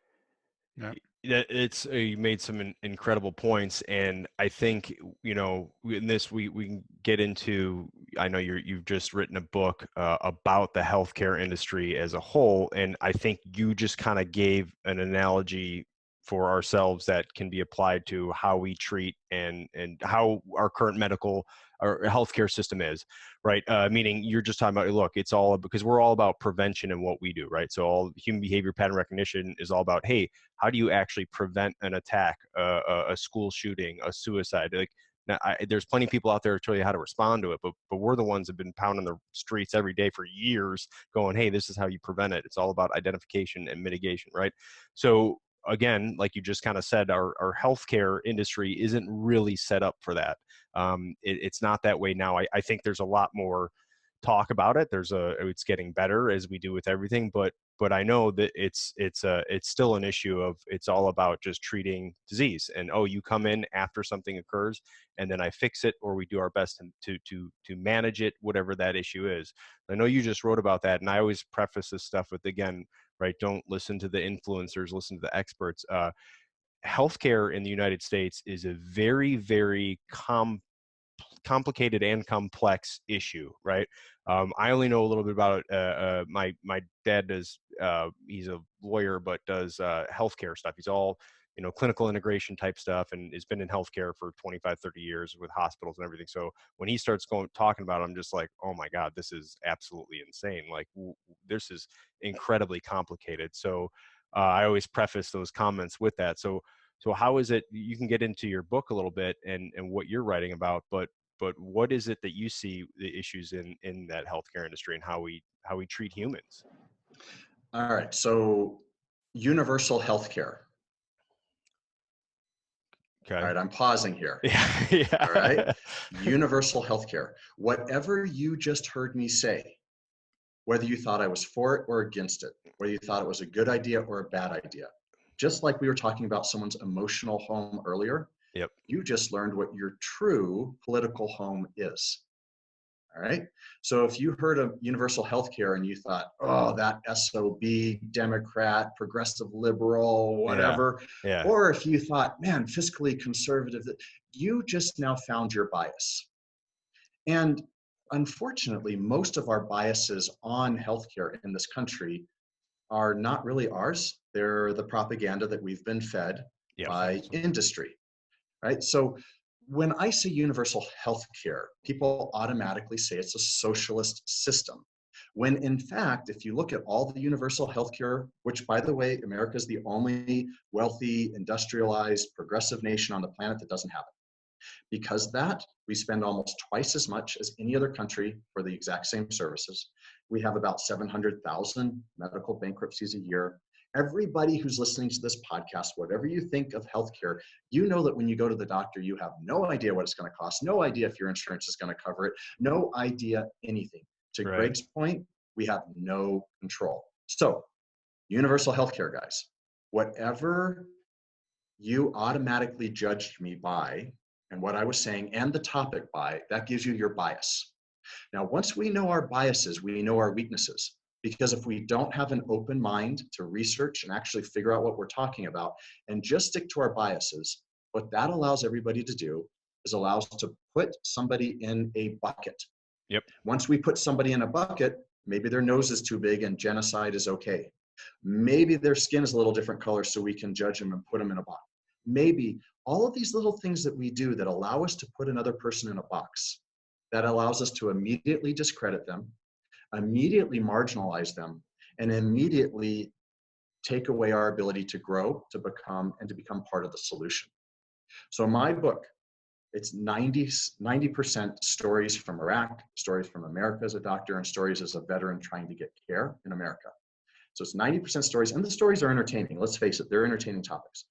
Yeah. It's you made some incredible points, and I think, you know, in this we can get into. I know you've just written a book about the healthcare industry as a whole, and I think you just kind of gave an analogy for ourselves that can be applied to how we treat and how our current medical or healthcare system is, right? Meaning you're just talking about, look, it's all because we're all about prevention and what we do, right? So all human behavior pattern recognition is all about, hey, how do you actually prevent an attack, a school shooting, a suicide? Like, now, there's plenty of people out there to tell you how to respond to it, but we're the ones that have been pounding the streets every day for years going, hey, this is how you prevent it. It's all about identification and mitigation, right? So again, like you just kind of said, our healthcare industry isn't really set up for that. It's not that way now. I think there's a lot more talk about it. It's getting better as we do with everything, but I know that it's still an issue of, it's all about just treating disease, and you come in after something occurs and then I fix it, or we do our best to manage it, whatever that issue is. I know you just wrote about that, and I always preface this stuff with, again, right, don't listen to the influencers, listen to the experts. Healthcare in the United States is a very, very complicated and complex issue, right? I only know a little bit about it. My dad does, he's a lawyer, but does healthcare stuff. He's all, you know, clinical integration type stuff, and has been in healthcare for 25, 30 years with hospitals and everything. So when he starts talking about it, I'm just like, oh my God, this is absolutely insane. Like, this is incredibly complicated. So I always preface those comments with that. So how is it, you can get into your book a little bit and what you're writing about, but what is it that you see the issues in that healthcare industry and how we treat humans? All right. So universal healthcare. Okay. All right. I'm pausing here. Yeah. All right. Universal healthcare. Whatever you just heard me say, whether you thought I was for it or against it, whether you thought it was a good idea or a bad idea, just like we were talking about someone's emotional home earlier, Yep. you just learned what your true political home is. All right. So if you heard of universal healthcare and you thought, oh, that SOB, Democrat, progressive liberal, whatever, Yeah. or if you thought, man, fiscally conservative, you just now found your bias. And unfortunately, most of our biases on healthcare in this country are not really ours. They're the propaganda that we've been fed by industry, right? So when I say universal health care, people automatically say it's a socialist system. When in fact, if you look at all the universal health care, which by the way, America is the only wealthy, industrialized, progressive nation on the planet that doesn't have it. Because of that, we spend almost twice as much as any other country for the exact same services. We have about 700,000 medical bankruptcies a year. Everybody who's listening to this podcast, whatever you think of healthcare, you know that when you go to the doctor, you have no idea what it's going to cost, no idea if your insurance is going to cover it, no idea anything. To Right. Greg's point, we have no control. So, universal healthcare, guys, whatever you automatically judged me by, and what I was saying, and the topic by, that gives you your bias. Now, once we know our biases, we know our weaknesses. Because if we don't have an open mind to research and actually figure out what we're talking about and just stick to our biases, what that allows everybody to do is allows to put somebody in a bucket. Yep. Once we put somebody in a bucket, maybe their nose is too big and genocide is okay. Maybe their skin is a little different color so we can judge them and put them in a box. Maybe all of these little things that we do that allow us to put another person in a box, that allows us to immediately discredit them, immediately marginalize them, and immediately take away our ability to grow, to become part of the solution. So my book, it's 90% stories from Iraq, stories from America as a doctor, and stories as a veteran trying to get care in America. So it's 90% stories, and the stories are entertaining. Let's face it, they're entertaining topics.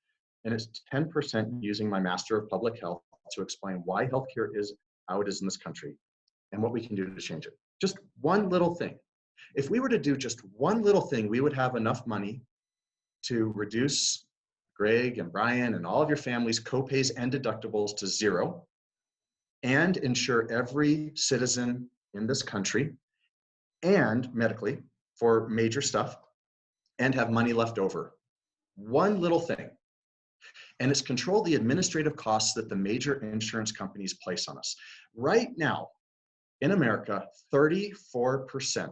And it's 10% using my Master of Public Health to explain why healthcare is how it is in this country and what we can do to change it. Just one little thing. If we were to do just one little thing, we would have enough money to reduce Greg and Brian and all of your family's copays and deductibles to zero, and ensure every citizen in this country and medically for major stuff, and have money left over. One little thing. And it's control the administrative costs that the major insurance companies place on us. Right now, in America, 34%,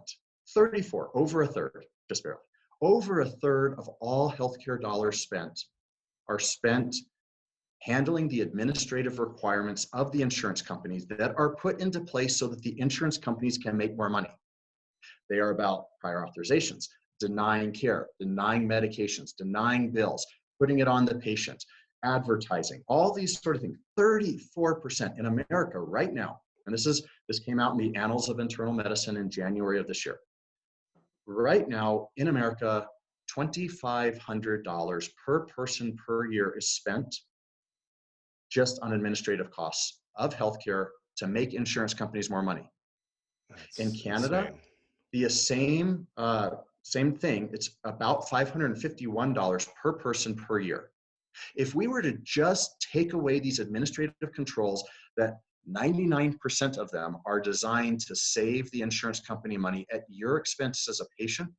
over a third, just barely, over a third of all healthcare dollars spent are spent handling the administrative requirements of the insurance companies that are put into place so that the insurance companies can make more money. They are about prior authorizations, denying care, denying medications, denying bills, putting it on the patient, advertising, all these sort of things. 34% in America right now, and this came out in the Annals of Internal Medicine in January of this year. Right now in America, $2,500 per person per year is spent just on administrative costs of healthcare to make insurance companies more money. That's in Canada, insane. the same thing. It's about $551 per person per year. If we were to just take away these administrative controls that 99% of them are designed to save the insurance company money at your expense as a patient,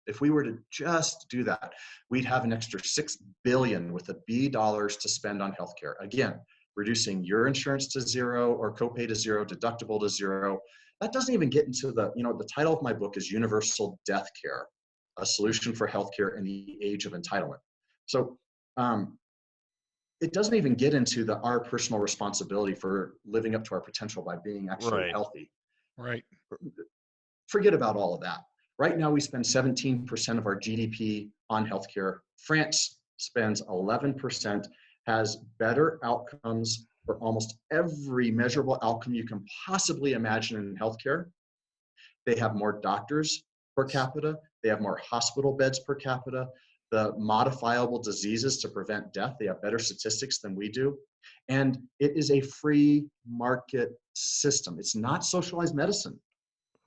if we were to just do that, we'd have an extra $6 billion with a B dollars to spend on healthcare. Again, reducing your insurance to zero or copay to zero, deductible to zero. That doesn't even get into the title of my book is Universal Death Care, a solution for healthcare in the age of entitlement. So it doesn't even get into our personal responsibility for living up to our potential by being actually healthy. Right. Forget about all of that. Right now, we spend 17% of our GDP on healthcare. France spends 11%, has better outcomes for almost every measurable outcome you can possibly imagine in healthcare. They have more doctors per capita. They have more hospital beds per capita. The modifiable diseases to prevent death, they have better statistics than we do. And it is a free market system. It's not socialized medicine.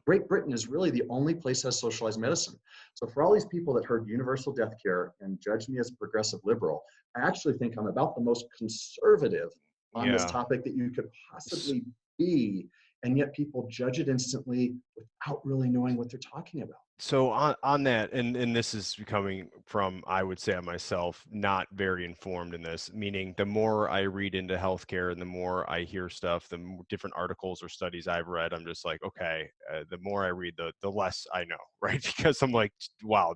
Great Britain is really the only place that has socialized medicine. So for all these people that heard universal death care and judge me as a progressive liberal, I actually think I'm about the most conservative on this topic that you could possibly be. And yet people judge it instantly without really knowing what they're talking about. So on that, and this is coming from, I would say myself, not very informed in this, meaning the more I read into healthcare and the more I hear stuff, the more different articles or studies I've read, I'm just like, okay, the more I read, the less I know, right? Because I'm like, wow,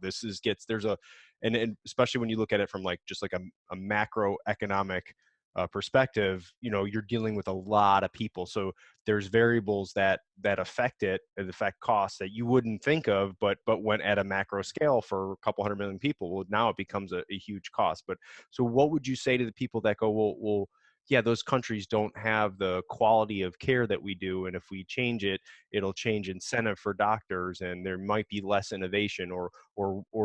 and especially when you look at it from like, just like a macroeconomic perspective, you're dealing with a lot of people. So there's variables that affect it and affect costs that you wouldn't think of, but when at a macro scale for a couple 100 million people, well, now it becomes a huge cost. But so what would you say to the people that go, well, yeah, those countries don't have the quality of care that we do, and if we change it, it'll change incentive for doctors, and there might be less innovation, or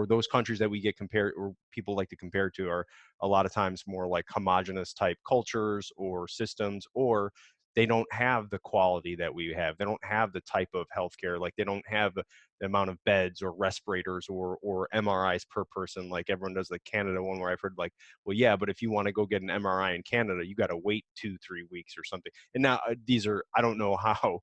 those countries that we get compared, or people like to compare to, are a lot of times more like homogenous type cultures or systems, or they don't have the quality that we have. They don't have the type of healthcare, like they don't have the amount of beds or respirators or MRIs per person like everyone does. The Canada one, where I've heard like, well, yeah, but if you want to go get an MRI in Canada, you got to wait 2-3 weeks or something. And now these are, I don't know how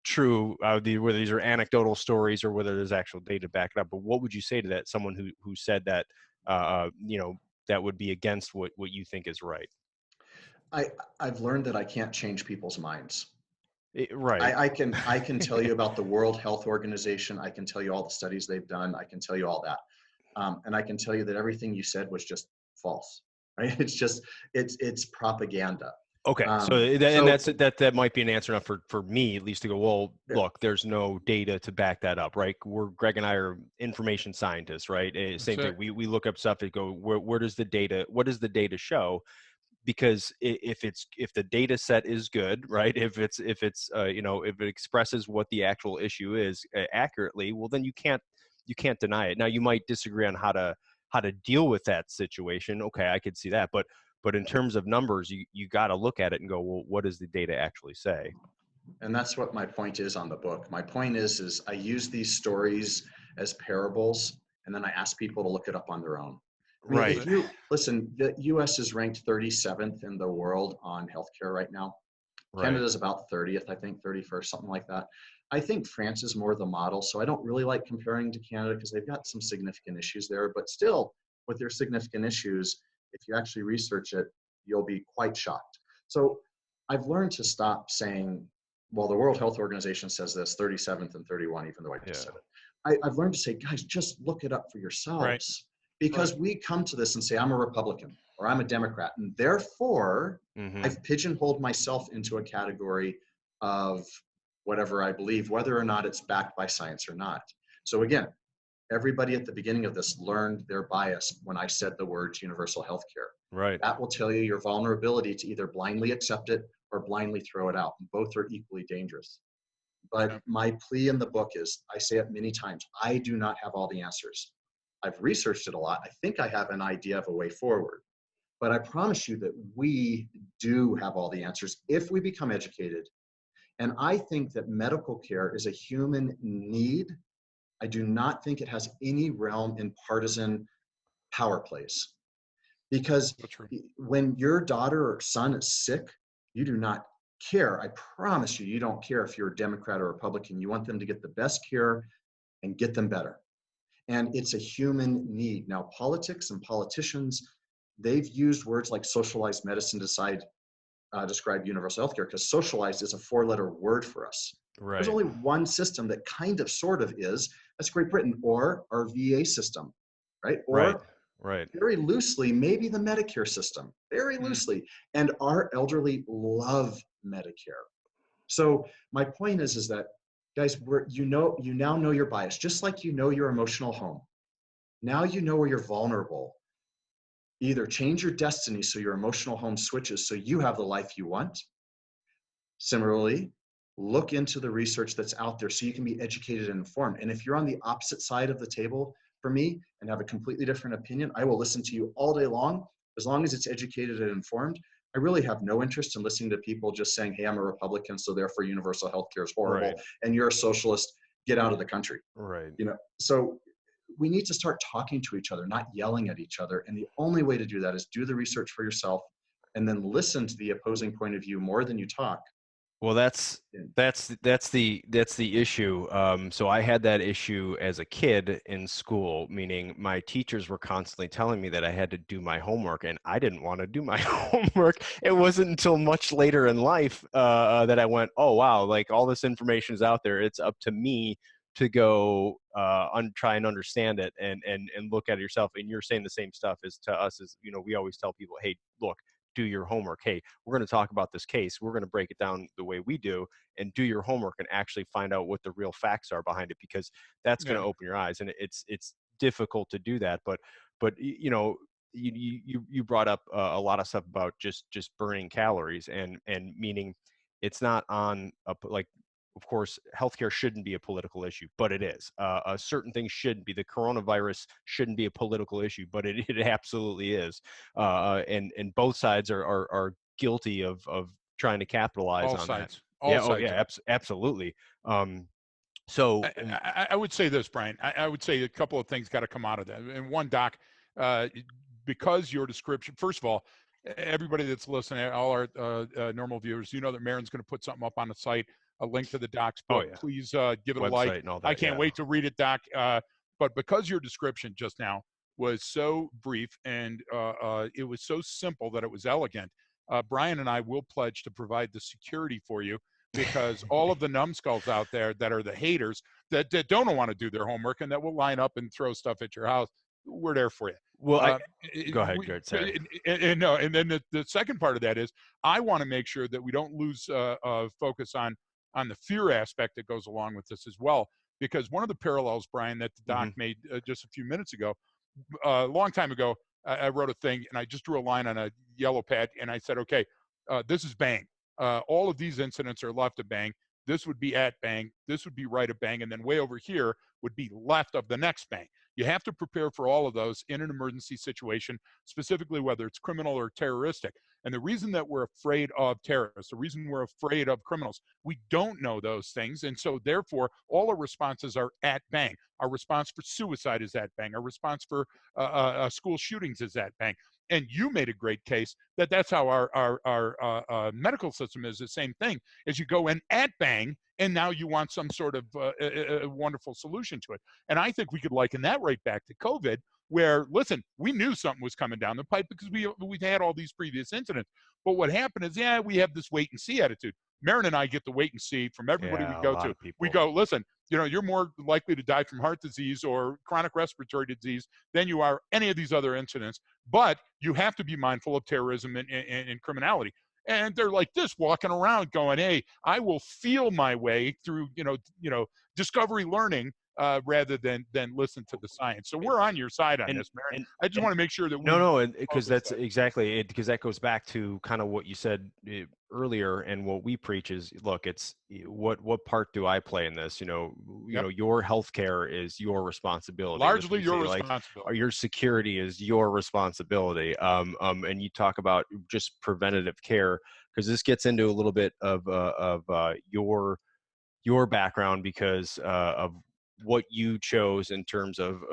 true, whether these are anecdotal stories or whether there's actual data to back it up. But what would you say to that, someone who said that, that would be against what you think is right? I've learned that I can't change people's minds. Right. I can tell you about the World Health Organization. I can tell you all the studies they've done. I can tell you all that. And I can tell you that everything you said was just false, right? It's propaganda. Okay, so and that might be an answer enough for me at least to go, well, look, there's no data to back that up, right? Greg and I are information scientists, right? Same thing. We look up stuff and go, where does the data, what does the data show? Because if the data set is good, right? If it's if it expresses what the actual issue is accurately, well, then you can't deny it. Now you might disagree on how to deal with that situation. Okay, I could see that, but in terms of numbers, you got to look at it and go, well, what does the data actually say? And that's what my point is on the book. My point is I use these stories as parables, and then I ask people to look it up on their own. I mean, if you listen, the US is ranked 37th in the world on healthcare right now. Canada's about 30th, I think, 31st, something like that. I think France is more the model. So I don't really like comparing to Canada because they've got some significant issues there. But still, with their significant issues, if you actually research it, you'll be quite shocked. So I've learned to stop saying, well, the World Health Organization says this, 37th and 31, even though I just said it. I've learned to say, guys, just look it up for yourselves. Right. Because we come to this and say, I'm a Republican or I'm a Democrat. And therefore, I've pigeonholed myself into a category of whatever I believe, whether or not it's backed by science or not. So again, everybody at the beginning of this learned their bias when I said the words universal health care. Right. That will tell you your vulnerability to either blindly accept it or blindly throw it out. Both are equally dangerous. But my plea in the book is, I say it many times, I do not have all the answers. I've researched it a lot. I think I have an idea of a way forward. But I promise you that we do have all the answers if we become educated. And I think that medical care is a human need. I do not think it has any realm in partisan power plays. Because when your daughter or son is sick, you do not care. I promise you, you don't care if you're a Democrat or Republican. You want them to get the best care and get them better. And it's a human need. Now, politics and politicians, they've used words like socialized medicine to describe universal healthcare, because socialized is a 4-letter word for us. Right. There's only one system that kind of sort of is. That's Great Britain, or our VA system, right? Or very loosely, maybe the Medicare system, very loosely. And our elderly love Medicare. So my point is that, guys, you now know your bias, just like you know your emotional home. Now you know where you're vulnerable. Either change your destiny so your emotional home switches so you have the life you want. Similarly, look into the research that's out there so you can be educated and informed. And if you're on the opposite side of the table for me and have a completely different opinion, I will listen to you all day long as it's educated and informed. I really have no interest in listening to people just saying, hey, I'm a Republican, so therefore universal health care is horrible, and you're a socialist, get out of the country. Right. So we need to start talking to each other, not yelling at each other. And the only way to do that is do the research for yourself and then listen to the opposing point of view more than you talk. Well, that's the issue. So I had that issue as a kid in school, meaning my teachers were constantly telling me that I had to do my homework, and I didn't want to do my homework. It wasn't until much later in life that I went, oh wow, like all this information is out there. It's up to me to go try and understand it and look at it yourself. And you're saying the same stuff as to us as, we always tell people, hey, look, do your homework. Hey, we're going to talk about this case. We're going to break it down the way we do, and do your homework and actually find out what the real facts are behind it, because that's going to open your eyes. And it's difficult to do that. But you brought up a lot of stuff about just burning calories and meaning it's not on of course, healthcare shouldn't be a political issue, but it is. Certain things shouldn't be. The coronavirus shouldn't be a political issue, but it absolutely is. And both sides are guilty of trying to capitalize all on sides. that. All sides. Yeah, absolutely. So I would say this, Brian. I would say a couple of things got to come out of that. And one, Doc, because your description, first of all, everybody that's listening, all our normal viewers, that Marin's going to put something up on the site, a link to the Doc's book. Please give it a like. I can't wait to read it, Doc. But because your description just now was so brief and it was so simple that it was elegant, Brian and I will pledge to provide the security for you, because all of the numbskulls out there that are the haters that don't want to do their homework and that will line up and throw stuff at your house, we're there for you. Well, It- go ahead, we, Jared. Sorry. and no, and then the second part of that is I want to make sure that we don't lose focus on the fear aspect that goes along with this as well. Because one of the parallels, Brian, that the doc made just a few minutes ago, a long time ago, I wrote a thing and I just drew a line on a yellow pad and I said, okay, this is bang. All of these incidents are left of bang. This would be at bang. This would be right of bang. And then way over here would be left of the next bang. You have to prepare for all of those in an emergency situation, specifically whether it's criminal or terroristic. And the reason that we're afraid of terrorists, the reason we're afraid of criminals, we don't know those things. And so therefore, all our responses are at bang. Our response for suicide is at bang. Our response for school shootings is at bang. And you made a great case that that's how our medical system is the same thing, is you go in at bang, and now you want some sort of a wonderful solution to it. And I think we could liken that right back to COVID, where, listen, we knew something was coming down the pipe because we've had all these previous incidents. But what happened is, yeah, we have this wait and see attitude. Marin and I get the wait and see from everybody we Yeah, a go lot to. of people. We go, listen, you're more likely to die from heart disease or chronic respiratory disease than you are any of these other incidents. But you have to be mindful of terrorism and criminality. And they're like this, walking around going, hey, I will feel my way through, discovery learning rather than listen to the science. So we're on your side on this, Marin. I just want to make sure that we No, and because focus that's that. exactly it. Because that goes back to kind of what you said earlier, and what we preach is, look, it's what part do I play in this? Your healthcare is your responsibility. That's what Largely we your say, like, responsibility. your security is your responsibility. And you talk about just preventative care, because this gets into a little bit of your background, because of what you chose in terms of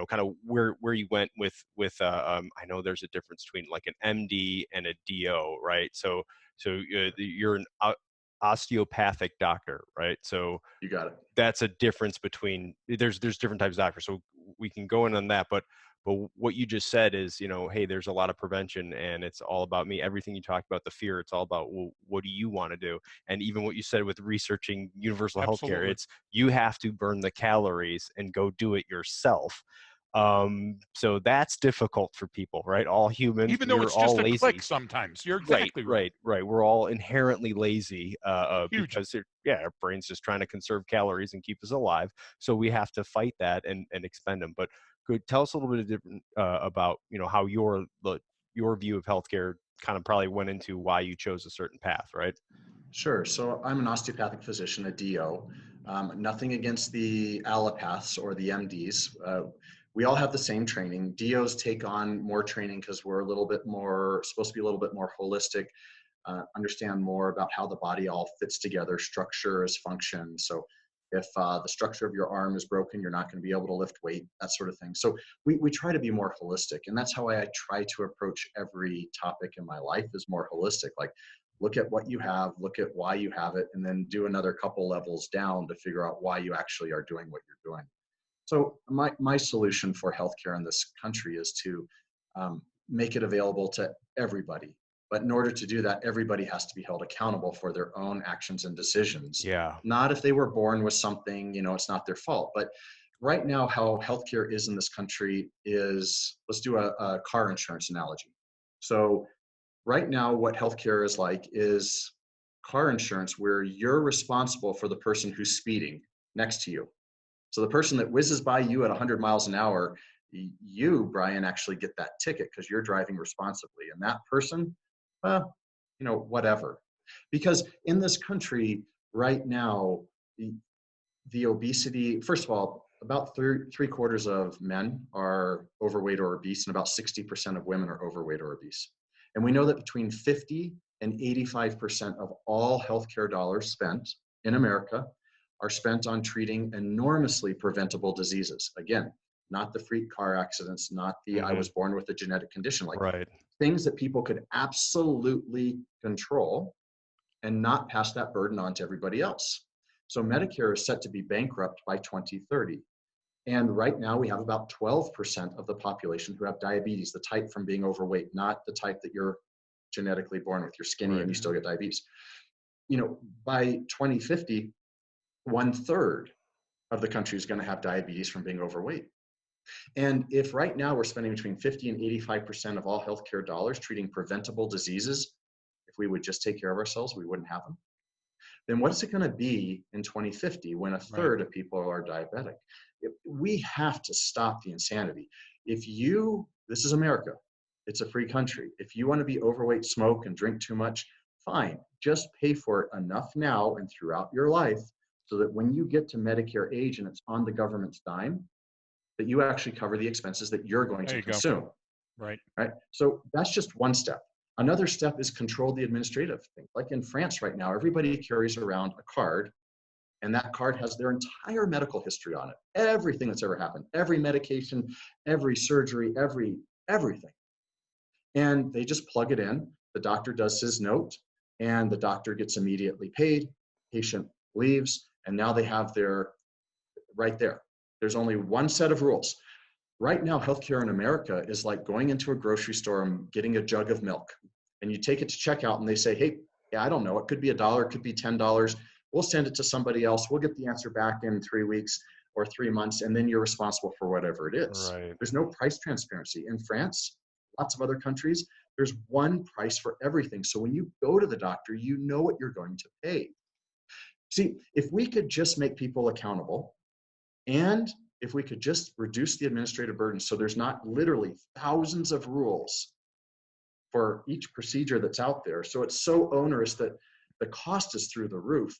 kind of where you went with I know there's a difference between like an MD and a DO, right? So you're an osteopathic doctor, right? So You got it. that's a difference between, there's different types of doctors, so we can go in on that. But what you just said is, hey, there's a lot of prevention, and it's all about me. Everything you talked about, the fear, it's all about, well, what do you want to do? And even what you said with researching universal healthcare, Absolutely. it's, you have to burn the calories and go do it yourself. So that's difficult for people, right? All humans, Even though we're it's just all a click lazy. sometimes. You're Right, exactly right. right, right. We're all inherently lazy Hugely. because our brain's just trying to conserve calories and keep us alive. So we have to fight that and expend them. But tell us a little bit different about how your view of healthcare kind of probably went into why you chose a certain path, right? Sure. So I'm an osteopathic physician, a DO. Nothing against the allopaths or the MDs. We all have the same training. DOs take on more training because we're supposed to be a little bit more holistic, understand more about how the body all fits together, structure as function. So if the structure of your arm is broken, you're not going to be able to lift weight, that sort of thing. So we try to be more holistic. And that's how I try to approach every topic in my life, is more holistic. Like, look at what you have, look at why you have it, and then do another couple levels down to figure out why you actually are doing what you're doing. So my solution for healthcare in this country is to make it available to everybody. But in order to do that, everybody has to be held accountable for their own actions and decisions. Yeah. Not if they were born with something, it's not their fault. But right now, how healthcare is in this country is, let's do a car insurance analogy. So right now, what healthcare is like is car insurance, where you're responsible for the person who's speeding next to you. So the person that whizzes by you at 100 miles an hour, you, Brian, actually get that ticket because you're driving responsibly. And that person, whatever. Because in this country right now, the obesity, first of all, about three quarters of men are overweight or obese, and about 60% of women are overweight or obese. And we know that between 50 and 85% of all healthcare dollars spent in America are spent on treating enormously preventable diseases. Again, not the freak car accidents, not the I was born with a genetic condition, like Right. things that people could absolutely control and not pass that burden on to everybody else. So Medicare is set to be bankrupt by 2030. And right now we have about 12% of the population who have diabetes, the type from being overweight, not the type that you're genetically born with. You're skinny and you still get diabetes. By 2050, 1/3 of the country is going to have diabetes from being overweight. And if right now we're spending between 50 and 85% of all healthcare dollars treating preventable diseases, if we would just take care of ourselves, we wouldn't have them. Then what's it going to be in 2050 when a third of people are diabetic? We have to stop the insanity. This is America, it's a free country. If you want to be overweight, smoke, and drink too much, fine. Just pay for it enough now and throughout your life so that when you get to Medicare age and it's on the government's dime, that you actually cover the expenses that you're going to consume. Right. So that's just one step. Another step is control the administrative thing. Like in France right now, everybody carries around a card, and that card has their entire medical history on it. Everything that's ever happened, every medication, every surgery, everything. And they just plug it in. The doctor does his note, and the doctor gets immediately paid. Patient leaves, and now they have their right there. There's only one set of rules. Right now, healthcare in America is like going into a grocery store and getting a jug of milk. And you take it to checkout and they say, hey, yeah, I don't know. It could be $1, it could be $10. We'll send it to somebody else. We'll get the answer back in 3 weeks or 3 months, and then you're responsible for whatever it is. Right. There's no price transparency. In France, lots of other countries, there's one price for everything. So when you go to the doctor, you know what you're going to pay. See, if we could just make people accountable, and if we could just reduce the administrative burden so there's not literally thousands of rules for each procedure that's out there, so it's so onerous that the cost is through the roof,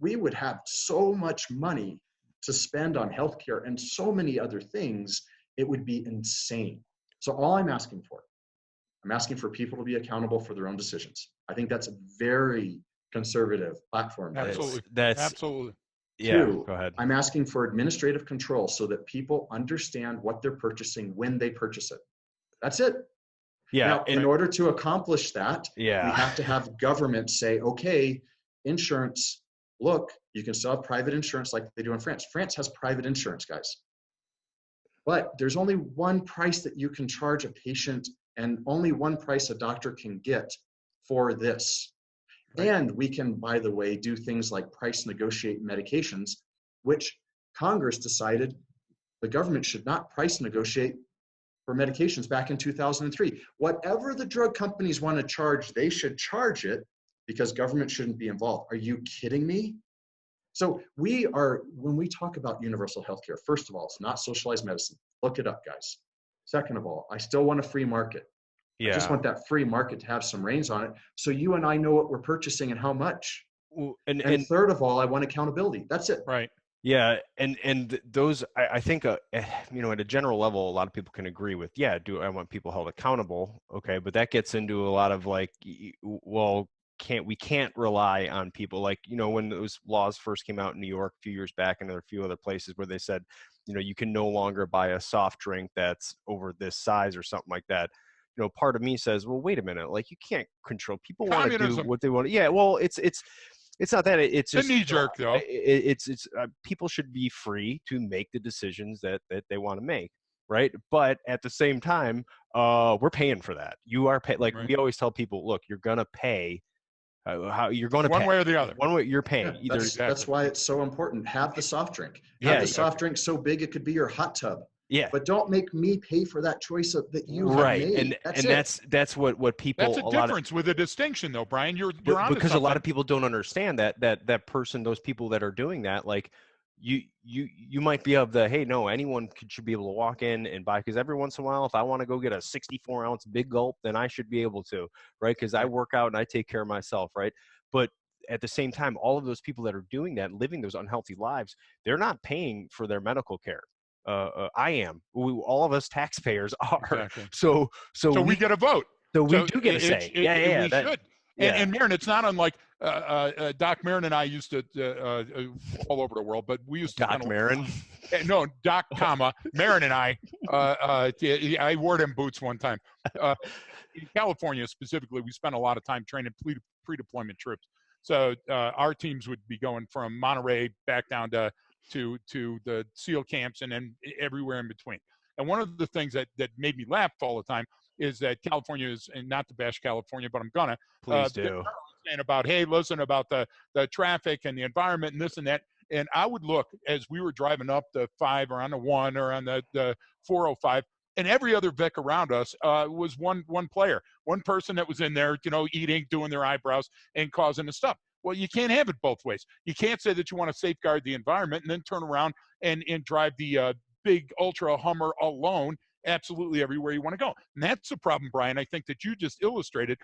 we would have so much money to spend on healthcare and so many other things, it would be insane. So all I'm asking for people to be accountable for their own decisions. I think that's a very conservative platform. Absolutely. Absolutely. Yeah, Two, go ahead. I'm asking for administrative control so that people understand what they're purchasing when they purchase it. That's it. Yeah. Now, in order to accomplish that, we Yeah. have to have government say, okay, insurance, look, you can still have private insurance like they do in France. France has private insurance, guys. But there's only one price that you can charge a patient and only one price a doctor can get for this. Right. And we can, by the way, do things like price negotiate medications, which Congress decided the government should not price negotiate for medications back in 2003. Whatever the drug companies want to charge, they should charge it because government shouldn't be involved. Are you kidding me? So when we talk about universal healthcare, first of all, it's not socialized medicine. Look it up, guys. Second of all, I still want a free market. Yeah. I just want that free market to have some reins on it so you and I know what we're purchasing and how much. And third of all, I want accountability. That's it. Right. Yeah, and those I think at a general level, a lot of people can agree with. Yeah, do I want people held accountable? Okay, but that gets into a lot of like, well, we can't rely on people like when those laws first came out in New York a few years back, and there are a few other places where they said you can no longer buy a soft drink that's over this size or something like that. Part of me says, well, wait a minute, like you can't control people. Want to do what they want. Yeah, well, it's not that it's just a knee jerk though. It's people should be free to make the decisions that they want to make, right? But at the same time, we're paying for that. You are paying. Like we always tell people, look, you're gonna pay. How you're going to pay one way or the other. One way you're paying. Yeah, that's why it's so important. Have the soft drink. Have the soft drink so big it could be your hot tub. Yeah. But don't make me pay for that choice that you have made. That's what people. That's a difference with a distinction, though, Brian. You're on because a lot of people don't understand that person. Those people that are doing that, like you might be of the hey, no, anyone should be able to walk in and buy. Because every once in a while, if I want to go get a 64-ounce big gulp, then I should be able to, right? Because I work out and I take care of myself, right? But at the same time, all of those people that are doing that, living those unhealthy lives, they're not paying for their medical care. I am. All of us taxpayers are. Exactly. So we get a vote. So we do get a say. We should. And Marin, it's not unlike Doc Marin and I used to all over the world, but we used to. Doc Marin? No, Doc, Marin and I wore them boots one time. In California specifically, we spent a lot of time training pre-deployment troops. So our teams would be going from Monterey back down to the SEAL camps and then everywhere in between. And one of the things that made me laugh all the time is that California is, and not to bash California, but I'm gonna. Please do. Saying about, hey, listen, about the traffic and the environment and this and that. And I would look as we were driving up the 5 or on the 1 or on the 405, and every other Vic around us was one player, one person that was in there, eating, doing their eyebrows, and causing the stuff. Well, you can't have it both ways. You can't say that you want to safeguard the environment and then turn around and drive the big ultra Hummer alone absolutely everywhere you want to go. And that's the problem, Brian, I think that you just illustrated.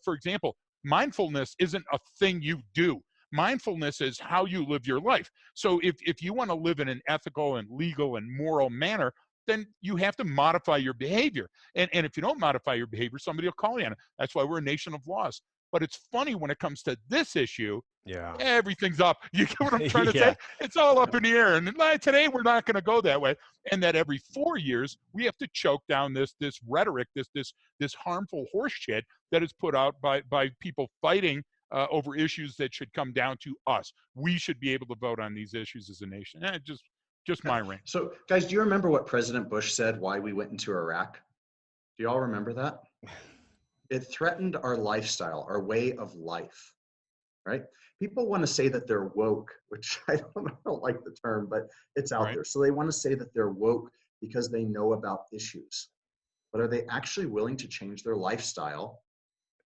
For example, mindfulness isn't a thing you do. Mindfulness is how you live your life. So if you want to live in an ethical and legal and moral manner, then you have to modify your behavior. And if you don't modify your behavior, somebody will call you on it. That's why we're a nation of laws. But it's funny when it comes to this issue, Yeah. everything's up. You get what I'm trying to Yeah. say? It's all up in the air. And today we're not going to go that way. And that every 4 years we have to choke down this rhetoric, this harmful horse shit that is put out by people fighting over issues that should come down to us. We should be able to vote on these issues as a nation. Just my rant. So, guys, do you remember what President Bush said why we went into Iraq? Do you all remember that? It threatened our lifestyle, our way of life, right? People want to say that they're woke, which I don't like the term, but it's out there. So they want to say that they're woke because they know about issues. But are they actually willing to change their lifestyle?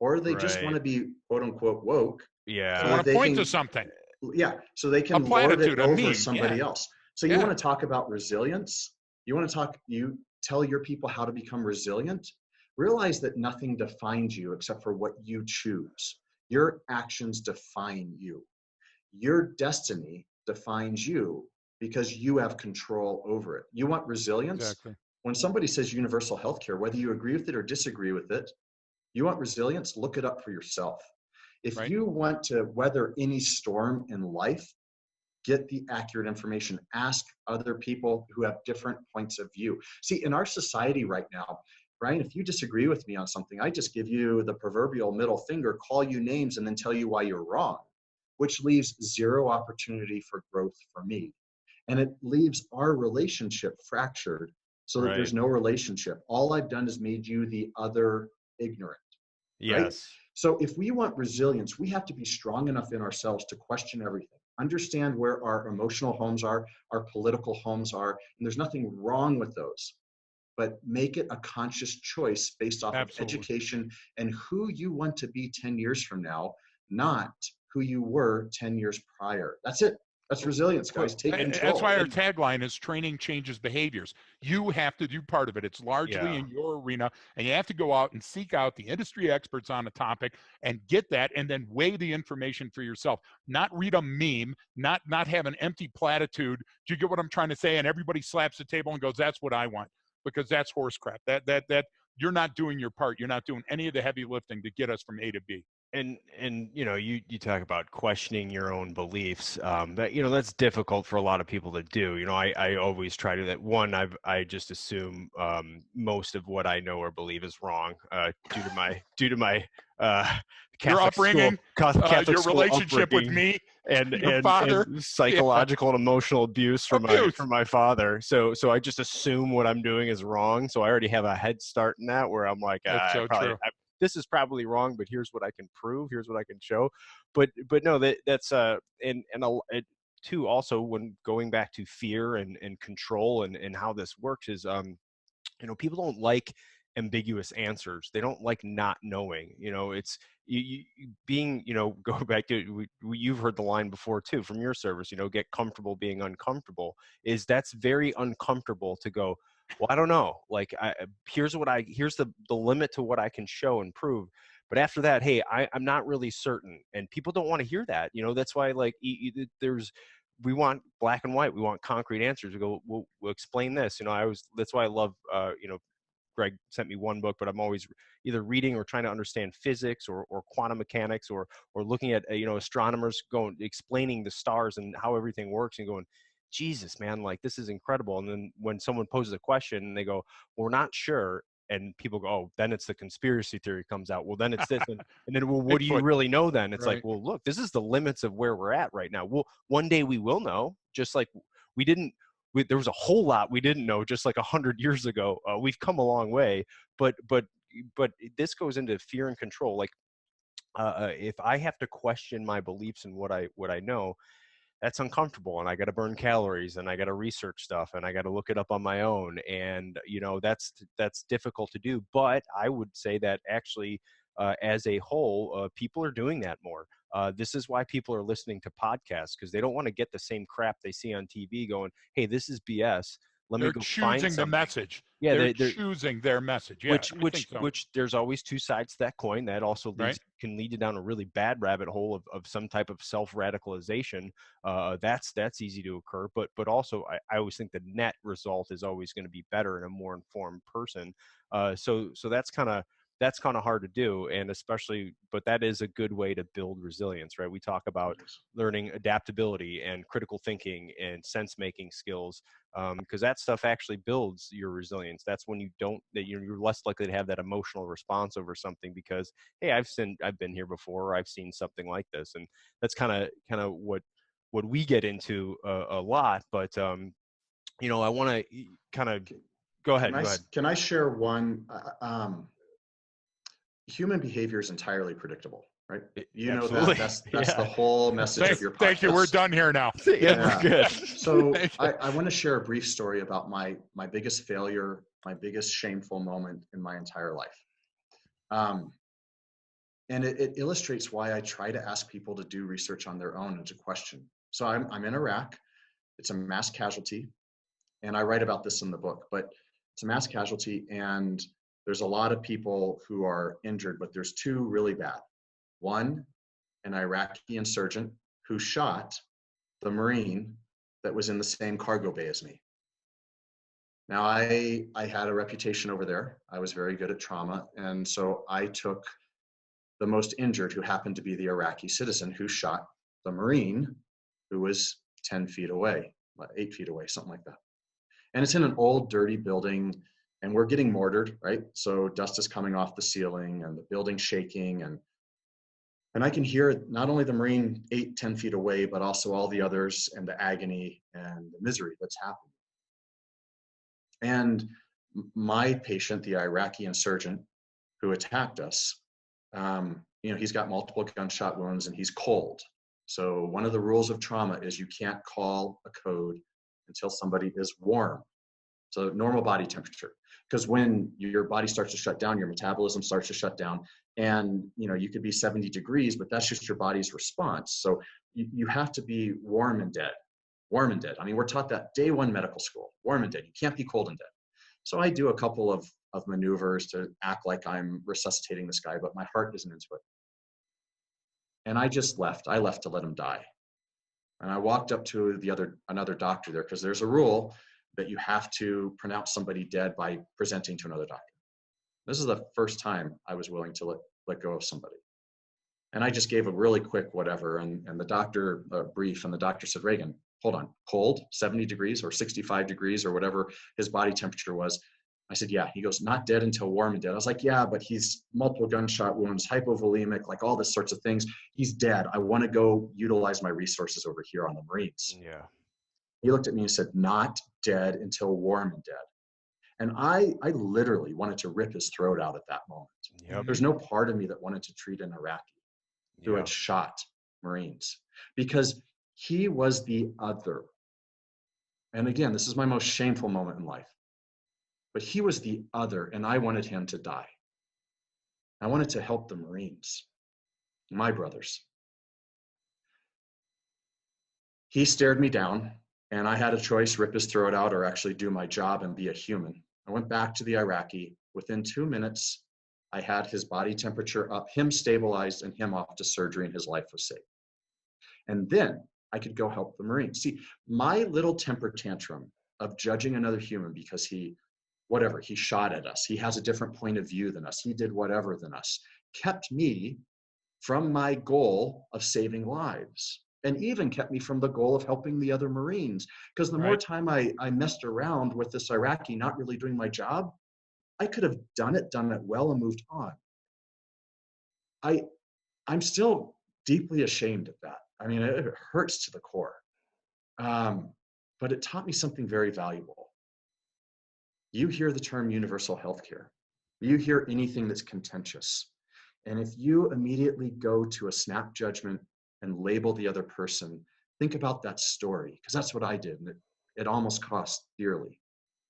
Or they just want to be, quote unquote, woke? Yeah. They want to point to something. Yeah, so they can lord it over somebody else. So you want to talk about resilience? You tell your people how to become resilient? Realize that nothing defines you except for what you choose. Your actions define you. Your destiny defines you because you have control over it. You want resilience? Exactly. When somebody says universal health care, whether you agree with it or disagree with it, you want resilience? Look it up for yourself. If you want to weather any storm in life, get the accurate information. Ask other people who have different points of view. See, in our society right now, Brian, if you disagree with me on something, I just give you the proverbial middle finger, call you names, and then tell you why you're wrong, which leaves zero opportunity for growth for me. And it leaves our relationship fractured so that there's no relationship. All I've done is made you the other ignorant. Yes. Right? So if we want resilience, we have to be strong enough in ourselves to question everything, understand where our emotional homes are, our political homes are, and there's nothing wrong with those. But make it a conscious choice based off of education and who you want to be 10 years from now, not who you were 10 years prior. That's it. That's resilience, guys. Take control. That's why our tagline is training changes behaviors. You have to do part of it. It's largely in your arena, and you have to go out and seek out the industry experts on the topic and get that, and then weigh the information for yourself. Not read a meme, not have an empty platitude. Do you get what I'm trying to say? And everybody slaps the table and goes, "That's what I want," because that's horse crap. That you're not doing your part. You're not doing any of the heavy lifting to get us from A to B. And you talk about questioning your own beliefs. That's difficult for a lot of people to do. I always try to that. One, I just assume most of what I know or believe is wrong due to my your upbringing, Catholic your school relationship with me, and father, and psychological and emotional abuse from my father. So I just assume what I'm doing is wrong. So I already have a head start in that where I'm like, this is probably wrong, but here's what I can prove. Here's what I can show. But no, that's too, also when going back to fear and control and how this works is, people don't like ambiguous answers. They don't like not knowing. It's being, go back to, you've heard the line before too from your service, get comfortable being uncomfortable. That's very uncomfortable to go, well, I don't know. Like, here's the limit to what I can show and prove. But after that, hey, I'm not really certain. And people don't want to hear that. That's why, like, we want black and white. We want concrete answers. We go, we'll explain this. That's why I love, Greg sent me one book, but I'm always either reading or trying to understand physics or quantum mechanics or looking at, astronomers explaining the stars and how everything works and going, Jesus, man, like, this is incredible. And then when someone poses a question and they go, well, we're not sure. And people go, oh, then it's the conspiracy theory comes out. Well, then it's this. And then, well, what do you really know then? It's like, well, look, this is the limits of where we're at right now. Well, one day we will know, just like there was a whole lot we didn't know just like 100 years ago. We've come a long way, but this goes into fear and control. Like, if I have to question my beliefs and what I know, that's uncomfortable, and I got to burn calories, and I got to research stuff, and I got to look it up on my own. And, that's difficult to do. But I would say that actually, as a whole, people are doing that more. This is why people are listening to podcasts, because they don't want to get the same crap they see on TV going, hey, this is BS. Let me They're go find choosing the something. message. Yeah, They're they're choosing their message. Yeah, which I think so. there's always two sides to that coin. That also Right. can lead you down a really bad rabbit hole of some type of self-radicalization. That's easy to occur, but also I always think the net result is always going to be better in a more informed person. So that's kind of hard to do, and especially, but that is a good way to build resilience, right? We talk about learning adaptability and critical thinking and sense making skills, because that stuff actually builds your resilience. That's when you're less likely to have that emotional response over something, because, hey, I've been here before, or I've seen something like this. And that's kind of what we get into a lot. But I want to kind of go ahead. Can I share one? Human behavior is entirely predictable, right? Absolutely. That's the whole message of your podcast. Thank you. We're done here now. Yeah. We're good. So I want to share a brief story about my biggest failure, my biggest shameful moment in my entire life. And it illustrates why I try to ask people to do research on their own and to question. So I'm in Iraq. It's a mass casualty. And I write about this in the book, but it's a mass casualty, and there's a lot of people who are injured, but there's two really bad. One, an Iraqi insurgent who shot the Marine that was in the same cargo bay as me. Now, I had a reputation over there. I was very good at trauma. And so I took the most injured, who happened to be the Iraqi citizen who shot the Marine, who was 10 feet away, 8 feet away, something like that. And it's in an old, dirty building, and we're getting mortared, right? So dust is coming off the ceiling and the building's shaking. And I can hear not only the Marine 8-10 feet away, but also all the others and the agony and the misery that's happening. And my patient, the Iraqi insurgent who attacked us, he's got multiple gunshot wounds and he's cold. So one of the rules of trauma is you can't call a code until somebody is warm. So normal body temperature, because when your body starts to shut down, your metabolism starts to shut down, and you could be 70 degrees, but that's just your body's response. So you have to be warm and dead. Warm and dead. I mean, we're taught that day one medical school, warm and dead. You can't be cold and dead. So I do a couple of maneuvers to act like I'm resuscitating this guy, but my heart isn't into it. And I just left. I left to let him die. And I walked up to another doctor there, because there's a rule that you have to pronounce somebody dead by presenting to another doctor. This is the first time I was willing to let go of somebody. And I just gave a really quick whatever, and the doctor, brief, and the doctor said, Reagan, hold on, cold, 70 degrees or 65 degrees or whatever his body temperature was. I said, yeah. He goes, not dead until warm and dead. I was like, yeah, but he's multiple gunshot wounds, hypovolemic, like all this sorts of things. He's dead. I want to go utilize my resources over here on the Marines. Yeah. He looked at me and said, not dead until warm and dead. And I literally wanted to rip his throat out at that moment. Yep. There's no part of me that wanted to treat an Iraqi who had shot Marines, because he was the other. And again, this is my most shameful moment in life. But he was the other, and I wanted him to die. I wanted to help the Marines, my brothers. He stared me down, and I had a choice: rip his throat out or actually do my job and be a human. I went back to the Iraqi. Within 2 minutes, I had his body temperature up, him stabilized, and him off to surgery, and his life was saved. And then I could go help the Marines. See, my little temper tantrum of judging another human because he shot at us, he has a different point of view than us, he did whatever than us, kept me from my goal of saving lives, and even kept me from the goal of helping the other Marines. Because the more time I messed around with this Iraqi not really doing my job, I could have done it well, and moved on. I'm still deeply ashamed of that. I mean, it hurts to the core. But it taught me something very valuable. You hear the term universal healthcare. You hear anything that's contentious. And if you immediately go to a snap judgment and label the other person, Think about that story, because that's what I did, and it almost cost dearly.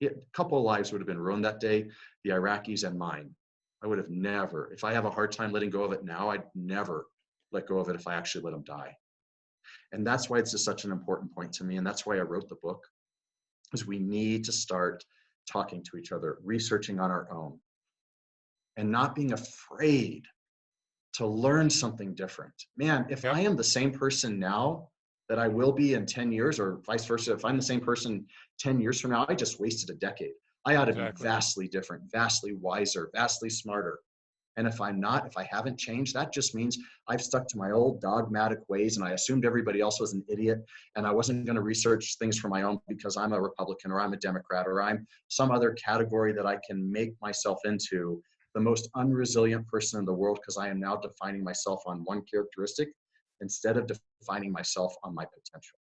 A couple of lives would have been ruined that day, the Iraqis and mine. I would have never, if I have a hard time letting go of it now, I'd never let go of it if I actually let them die. And that's why it's just such an important point to me. And that's why I wrote the book, is we need to start talking to each other, researching on our own, and not being afraid to learn something different. Man, if Yep. I am the same person now that I will be in 10 years, or vice versa, if I'm the same person 10 years from now, I just wasted a decade. I ought to be vastly different, vastly wiser, vastly smarter. And if I'm not, if I haven't changed, that just means I've stuck to my old dogmatic ways, and I assumed everybody else was an idiot, and I wasn't going to research things for my own because I'm a Republican or I'm a Democrat or I'm some other category that I can make myself into the most unresilient person in the world, because I am now defining myself on one characteristic instead of defining myself on my potential.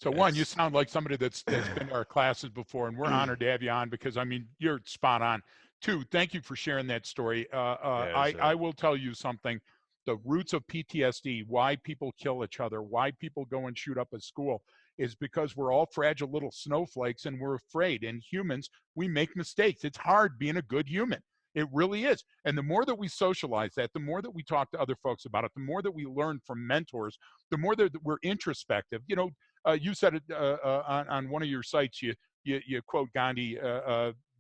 So one, you sound like somebody that's been to our classes before, and we're honored to have you on, because I mean, you're spot on. Two, thank you for sharing that story. I will tell you something. The roots of PTSD, why people kill each other, why people go and shoot up a school, is because we're all fragile little snowflakes and we're afraid. And humans, we make mistakes. It's hard being a good human. It really is. And the more that we socialize that, the more that we talk to other folks about it, the more that we learn from mentors, the more that we're introspective. You know, you said it on one of your sites, you quote Gandhi,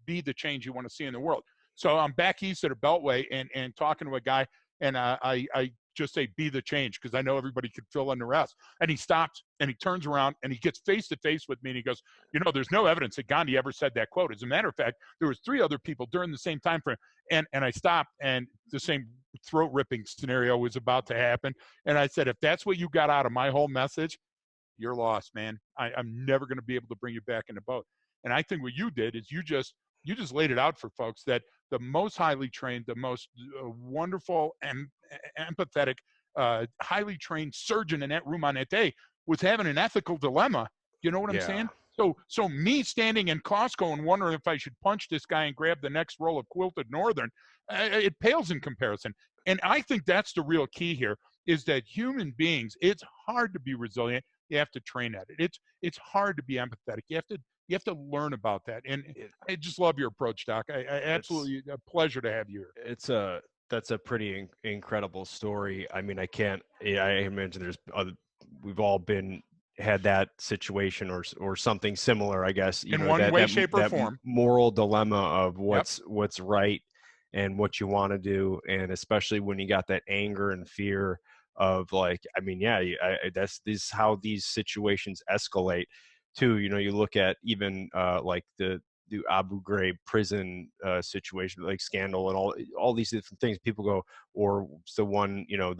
be the change you want to see in the world. So I'm back east at a Beltway and talking to a guy, and I just say, be the change, because I know everybody could fill in the rest. And he stops and he turns around and he gets face to face with me and he goes, you know, there's no evidence that Gandhi ever said that quote. As a matter of fact, there was 3 other people during the same time frame. And I stopped, and the same throat ripping scenario was about to happen. And I said, if that's what you got out of my whole message, you're lost, man. I'm never going to be able to bring you back in the boat. And I think what you did is you just laid it out for folks that the most highly trained, the most wonderful and empathetic, highly trained surgeon in that room on that day was having an ethical dilemma. You know what I'm saying? So me standing in Costco and wondering if I should punch this guy and grab the next roll of quilted Northern, it pales in comparison. And I think that's the real key here, is that human beings, it's hard to be resilient. You have to train at it. It's hard to be empathetic. You have to learn about that. And I just love your approach, Doc. I absolutely, a pleasure to have you here. That's a pretty incredible story. I mean, I imagine there's we've all had that situation or something similar, I guess, in one way, shape, or form. Moral dilemma of what's right and what you want to do, and especially when you got that anger and fear of, like, I mean, this is how these situations escalate too. You know, you look at even like the Abu Ghraib prison situation, like scandal, and all these different things. People go, or the one, you know,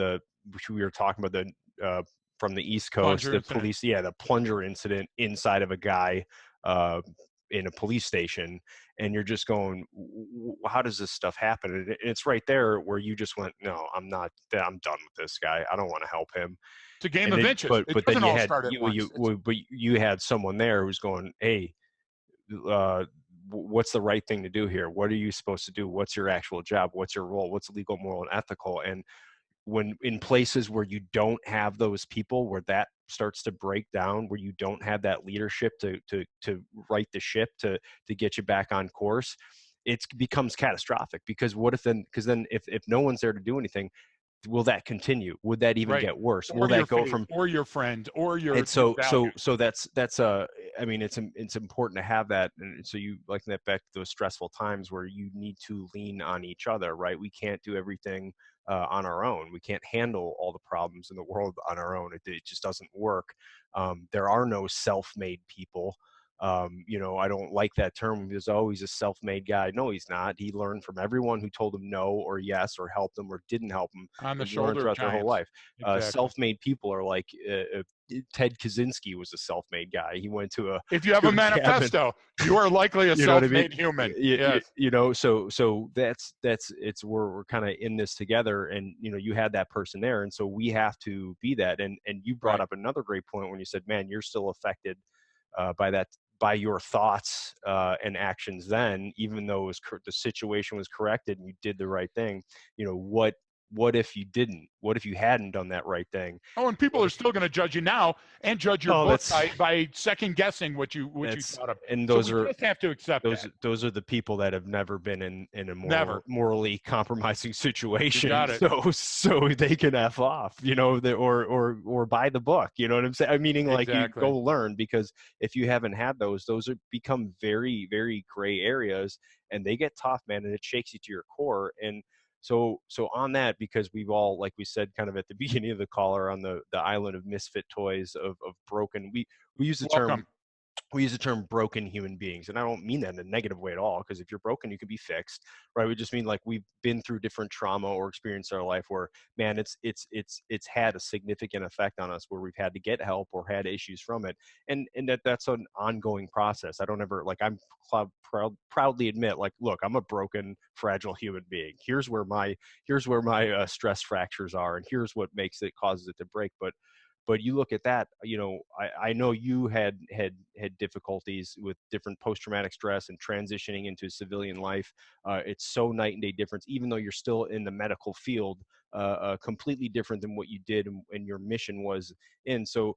we were talking about from the East Coast, the police, the plunger incident inside of a guy in a police station, and you're just going, how does this stuff happen? And it's right there where you just went, no, I'm done with this guy. I don't want to help him. It's a game of inches. But then you had someone there who's going, hey, what's the right thing to do here? What are you supposed to do? What's your actual job? What's your role? What's legal, moral, and ethical? And when in places where you don't have those people, where that starts to break down, where you don't have that leadership to right the ship, to get you back on course, it becomes catastrophic. Because then if no one's there to do anything, will that continue? Would that even get worse? Will that go from, or your friend, or your, and so that's I mean, it's important to have that. And so you, like, that back to those stressful times where you need to lean on each other, right? We can't do everything on our own. We can't handle all the problems in the world on our own. It just doesn't work. There are no self-made people. You know, I don't like that term. There's always a self-made guy. No, he's not. He learned from everyone who told him no or yes, or helped him or didn't help him on the shoulder throughout their whole life. Exactly. Self-made people are like Ted Kaczynski was a self-made guy. He went to if you have a manifesto, you are likely a self-made human. Yes. You know, so that's we're kind of in this together, and you know, you had that person there, and so we have to be that. And you brought up another great point when you said, man, you're still affected by your thoughts and actions then, even though the situation was corrected and you did the right thing. You know, what what if you didn't? What if you hadn't done that right thing? Oh, and people are still going to judge you now and judge your Oh, book that's by second guessing what you thought of. and So those we are just have to accept that. those are the people that have never been in a Never. morally compromising You situation. got it. So they can F off, you know, or buy the book. You know what I'm saying? I meaning like Exactly. you go learn, because if you haven't had those are become very, very gray areas, and they get tough, man, and it shakes you to your core. And so on that, because we've all, like we said kind of at the beginning of the call, are on the island of misfit toys, of broken, we use the term broken human beings, and I don't mean that in a negative way at all, because if you're broken you can be fixed, right? We just mean like we've been through different trauma or experience in our life where, man, it's had a significant effect on us, where we've had to get help or had issues from it, and that's an ongoing process. I don't ever, like, I'm proudly admit, like, look, I'm a broken, fragile human being. Here's where my stress fractures are, and here's what causes it to break. But you look at that, you know, I know you had difficulties with different post-traumatic stress and transitioning into civilian life. It's so night and day difference, even though you're still in the medical field, completely different than what you did and your mission was in. So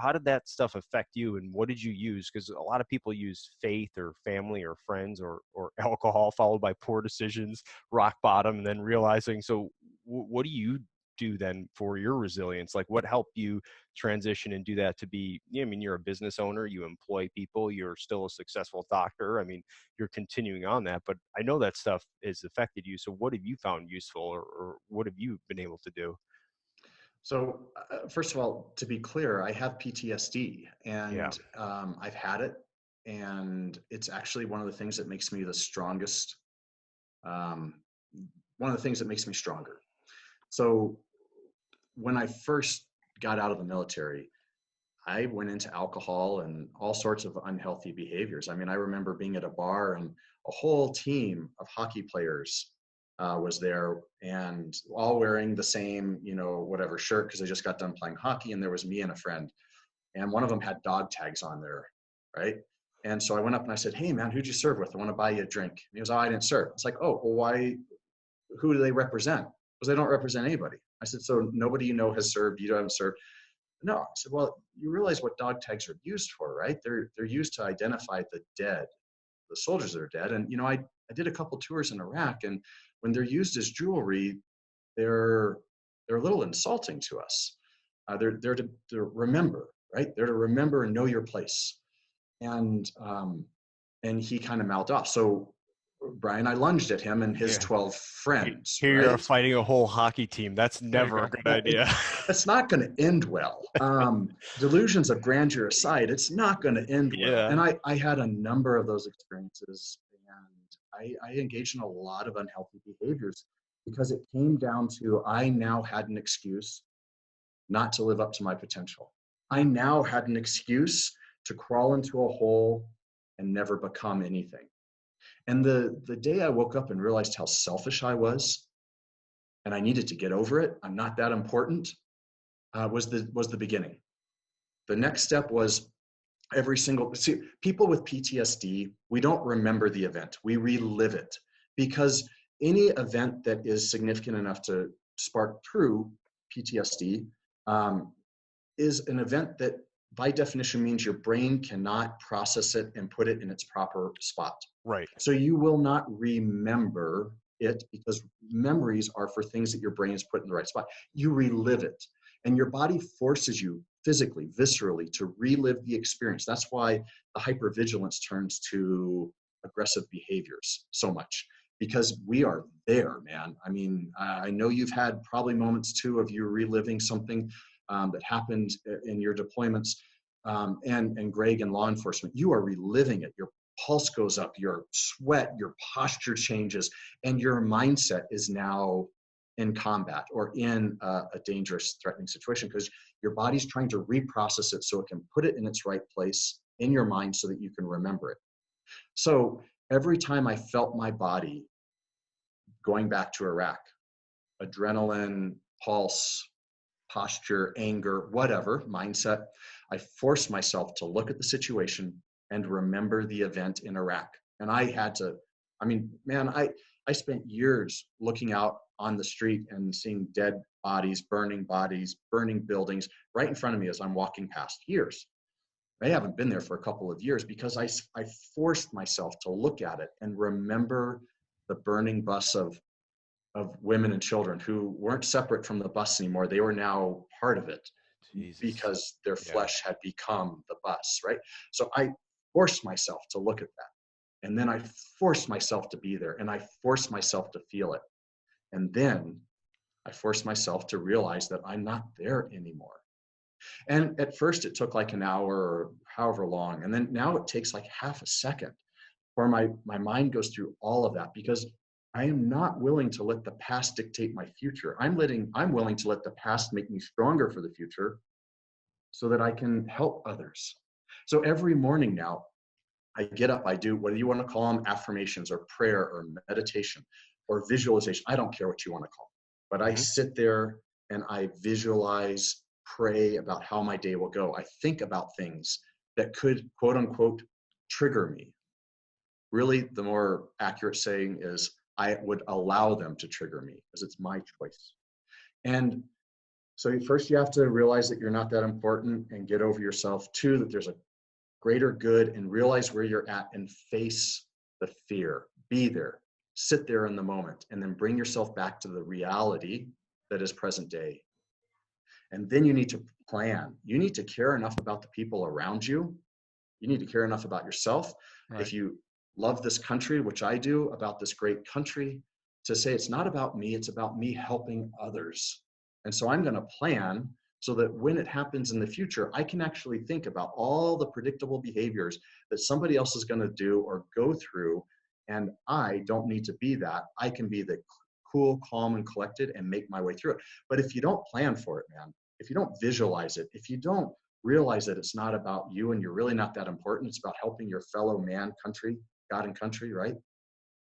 how did that stuff affect you, and what did you use? Because a lot of people use faith or family or friends or alcohol, followed by poor decisions, rock bottom, and then realizing. So what do you do then for your resilience? Like, what helped you transition and do that to be, I mean, you're a business owner, you employ people, you're still a successful doctor. I mean, you're continuing on that, but I know that stuff has affected you. So what have you found useful, or what have you been able to do? So first of all, to be clear, I have PTSD, and Yeah. I've had it, and it's actually one of the things that makes me the strongest. One of the things that makes me stronger. So when I first got out of the military, I went into alcohol and all sorts of unhealthy behaviors. I mean, I remember being at a bar and a whole team of hockey players was there, and all wearing the same, you know, whatever shirt, because they just got done playing hockey. And there was me and a friend, and one of them had dog tags on there, right? And so I went up and I said, "Hey man, who'd you serve with? I want to buy you a drink." And he goes, "Oh, I didn't serve." It's like, "Oh, well, why? Who do they represent?" Because they don't represent anybody. I said, "So nobody you know has served, you haven't served?" No. I said, "Well, you realize what dog tags are used for, right? They're used to identify the dead, the soldiers that are dead." And, you know, I did a couple tours in Iraq, and when they're used as jewelry, they're a little insulting to us. They're to remember, right? They're to remember and know your place. And he kind of mouthed off. So Brian, I lunged at him and his 12 friends. Here right? you're fighting a whole hockey team. That's never a good idea. It's not going to end well. Delusions of grandeur aside, it's not going to end well. Yeah. And I had a number of those experiences, and I engaged in a lot of unhealthy behaviors, because it came down to, I now had an excuse not to live up to my potential. I now had an excuse to crawl into a hole and never become anything. And the day I woke up and realized how selfish I was, and I needed to get over it, I'm not that important, was the beginning. The next step was people with PTSD, we don't remember the event, we relive it, because any event that is significant enough to spark true PTSD is an event that by definition means your brain cannot process it and put it in its proper spot. Right. So you will not remember it, because memories are for things that your brain is put in the right spot. You relive it, and your body forces you physically, viscerally, to relive the experience. That's why the hypervigilance turns to aggressive behaviors so much, because we are there, man. I mean, I know you've had probably moments too of you reliving something that happened in your deployments, and Greg in law enforcement. You are reliving it. Your pulse goes up, your sweat, your posture changes, and your mindset is now in combat or in a dangerous, threatening situation, because your body's trying to reprocess it so it can put it in its right place in your mind so that you can remember it. So every time I felt my body going back to Iraq, adrenaline, pulse, posture, anger, whatever, mindset, I forced myself to look at the situation and remember the event in Iraq. And I had to, I mean, man, I spent years looking out on the street and seeing dead bodies, burning buildings right in front of me as I'm walking past. Years. I haven't been there for a couple of years because I forced myself to look at it and remember the burning bus of women and children who weren't separate from the bus anymore. They were now part of it. Jesus. Because their flesh had become the bus, right? So I forced myself to look at that. And then I forced myself to be there, and I forced myself to feel it. And then I forced myself to realize that I'm not there anymore. And at first it took like an hour or however long. And then now it takes like half a second where my mind goes through all of that, because I am not willing to let the past dictate my future. I'm willing to let the past make me stronger for the future so that I can help others. So every morning now, I get up, I do, whether you want to call them affirmations or prayer or meditation or visualization, I don't care what you want to call them. But I sit there and I visualize, pray about how my day will go. I think about things that could, quote unquote, trigger me. Really, the more accurate saying is I would allow them to trigger me because it's my choice. And so first you have to realize that you're not that important and get over yourself. Two, that there's a greater good, and realize where you're at and face the fear. Be there, sit there in the moment, and then bring yourself back to the reality that is present day. And then you need to plan. You need to care enough about the people around you. You need to care enough about yourself. Right. If you love this country, which I do, about this great country, to say it's not about me, it's about me helping others. And so I'm going to plan so that when it happens in the future, I can actually think about all the predictable behaviors that somebody else is going to do or go through. And I don't need to be that. I can be the cool, calm, and collected and make my way through it. But if you don't plan for it, man, if you don't visualize it, if you don't realize that it's not about you and you're really not that important, it's about helping your fellow man, country, God and country, right?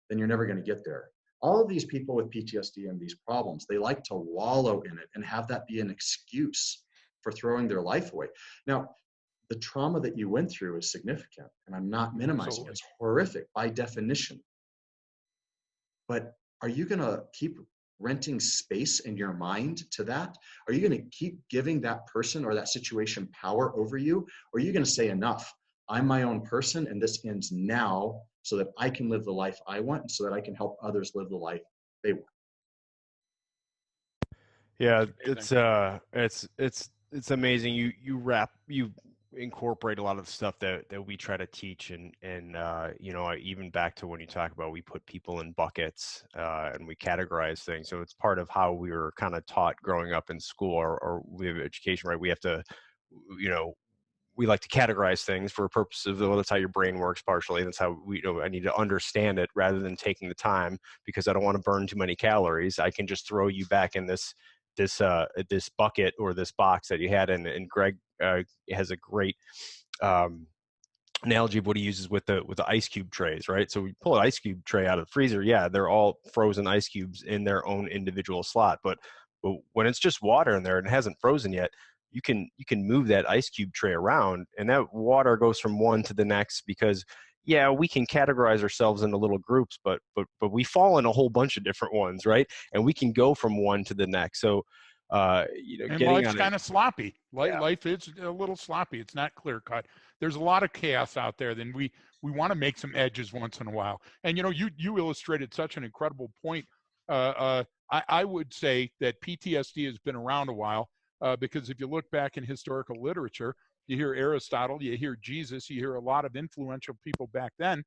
Then you're never going to get there. All of these people with PTSD and these problems, they like to wallow in it and have that be an excuse for throwing their life away. Now, the trauma that you went through is significant, and I'm not minimizing it. It's horrific by definition. But are you going to keep renting space in your mind to that? Are you going to keep giving that person or that situation power over you? Or are you going to say, enough, I'm my own person and this ends now so that I can live the life I want and so that I can help others live the life they want? Yeah, it's amazing. You incorporate a lot of the stuff that we try to teach, and you know, even back to when you talk about we put people in buckets and we categorize things. So it's part of how we were kind of taught growing up in school or we have education, right? We have to, you know, we like to categorize things for purposes of, well, that's how your brain works partially. That's how we, you know, I need to understand it rather than taking the time because I don't want to burn too many calories. I can just throw you back in this bucket or this box that you had. And Greg has a great analogy of what he uses with the ice cube trays, right? So we pull an ice cube tray out of the freezer. Yeah, they're all frozen ice cubes in their own individual slot. But when it's just water in there and it hasn't frozen yet, you can move that ice cube tray around and that water goes from one to the next because, yeah, we can categorize ourselves into little groups, but we fall in a whole bunch of different ones, right? And we can go from one to the next. So, you know, and life's kind of sloppy. Life is a little sloppy. It's not clear cut. There's a lot of chaos out there. Then we want to make some edges once in a while. And you know, you illustrated such an incredible point. I would say that PTSD has been around a while. Because if you look back in historical literature, you hear Aristotle, you hear Jesus, you hear a lot of influential people back then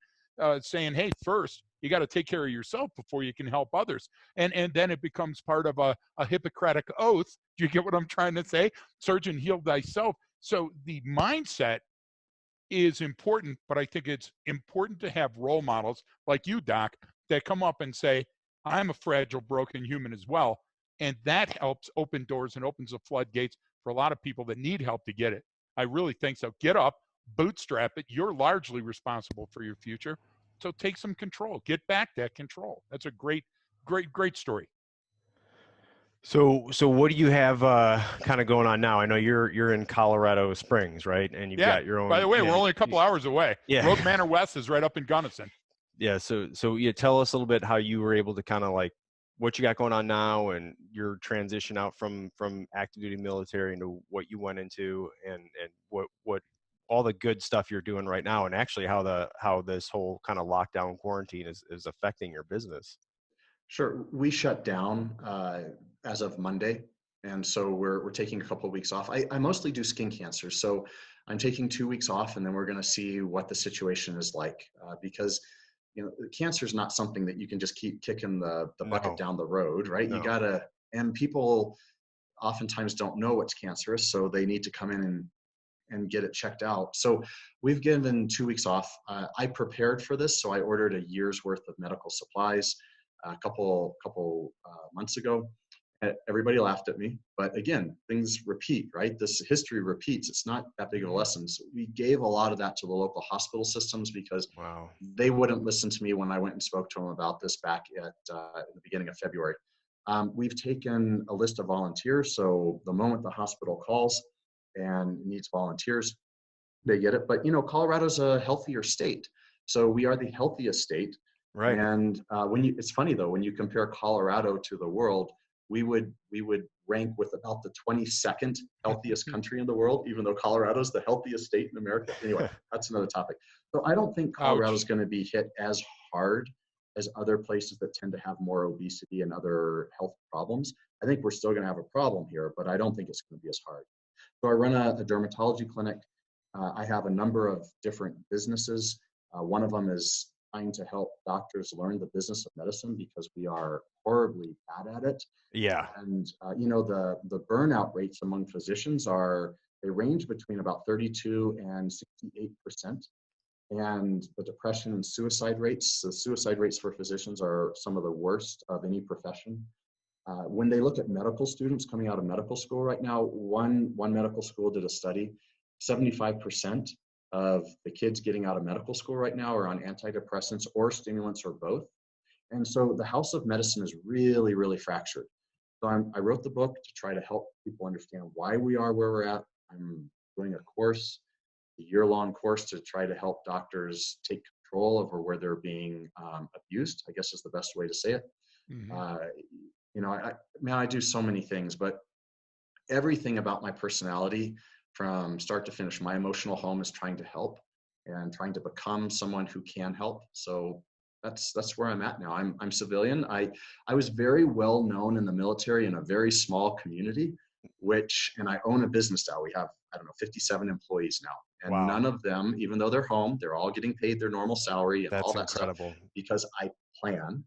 saying, hey, first, you got to take care of yourself before you can help others. And then it becomes part of a Hippocratic oath. Do you get what I'm trying to say? Surgeon, heal thyself. So the mindset is important, but I think it's important to have role models like you, Doc, that come up and say, I'm a fragile, broken human as well. And that helps open doors and opens the floodgates for a lot of people that need help to get it. I really think so. Get up, bootstrap it. You're largely responsible for your future. So take some control. Get back that control. That's a great story. So what do you have kind of going on now? I know you're in Colorado Springs, right? And you've got your own. By the way, we're only a couple hours away. Yeah. Road Manor West is right up in Gunnison. Yeah. So tell us a little bit how you were able to kind of like what you got going on now and your transition out from active duty military into what you went into, and what all the good stuff you're doing right now, and actually how this whole kind of lockdown quarantine is affecting your business. Sure. We shut down as of Monday, and so we're taking a couple of weeks off. I mostly do skin cancer, so I'm taking 2 weeks off, and then we're going to see what the situation is like, because cancer is not something that you can just keep kicking the bucket No, down the road, right? You no. gotta, and people oftentimes don't know what's cancerous, so they need to come in and get it checked out. So we've given 2 weeks off. I prepared for this, so I ordered a year's worth of medical supplies a couple months ago. Everybody laughed at me, but again, things repeat, right? This history repeats. It's not that big of a lesson. So we gave a lot of that to the local hospital systems because Wow. they wouldn't listen to me when I went and spoke to them about this back at the beginning of February. We've taken a list of volunteers, so the moment the hospital calls and needs volunteers, they get it. But Colorado's a healthier state, so we are the healthiest state. Right. And it's funny though, when you compare Colorado to the world, we would rank with about the 22nd healthiest country in the world, even though Colorado's the healthiest state in America. Anyway, that's another topic. So I don't think Colorado's going to be hit as hard as other places that tend to have more obesity and other health problems. I think we're still going to have a problem here, but I don't think it's going to be as hard. So I run a dermatology clinic. I have a number of different businesses. One of them is trying to help doctors learn the business of medicine because we are horribly bad at it. Yeah. And the burnout rates among physicians they range between about 32 and 68%. And the depression and suicide rates, the suicide rates for physicians are some of the worst of any profession. When they look at medical students coming out of medical school right now, one medical school did a study, 75% of the kids getting out of medical school right now are on antidepressants or stimulants or both. And so the house of medicine is really, really fractured. So I wrote the book to try to help people understand why we are where we're at. I'm doing a year-long course to try to help doctors take control over where they're being abused, I guess is the best way to say it. Mm-hmm. I do so many things, but everything about my personality from start to finish, my emotional home is trying to help and trying to become someone who can help. So that's where I'm at now. I'm civilian. I was very well known in the military in a very small community, and I own a business now. We have, 57 employees now. And Wow. None of them, even though they're home, they're all getting paid their normal salary and That's all that incredible. stuff because I plan.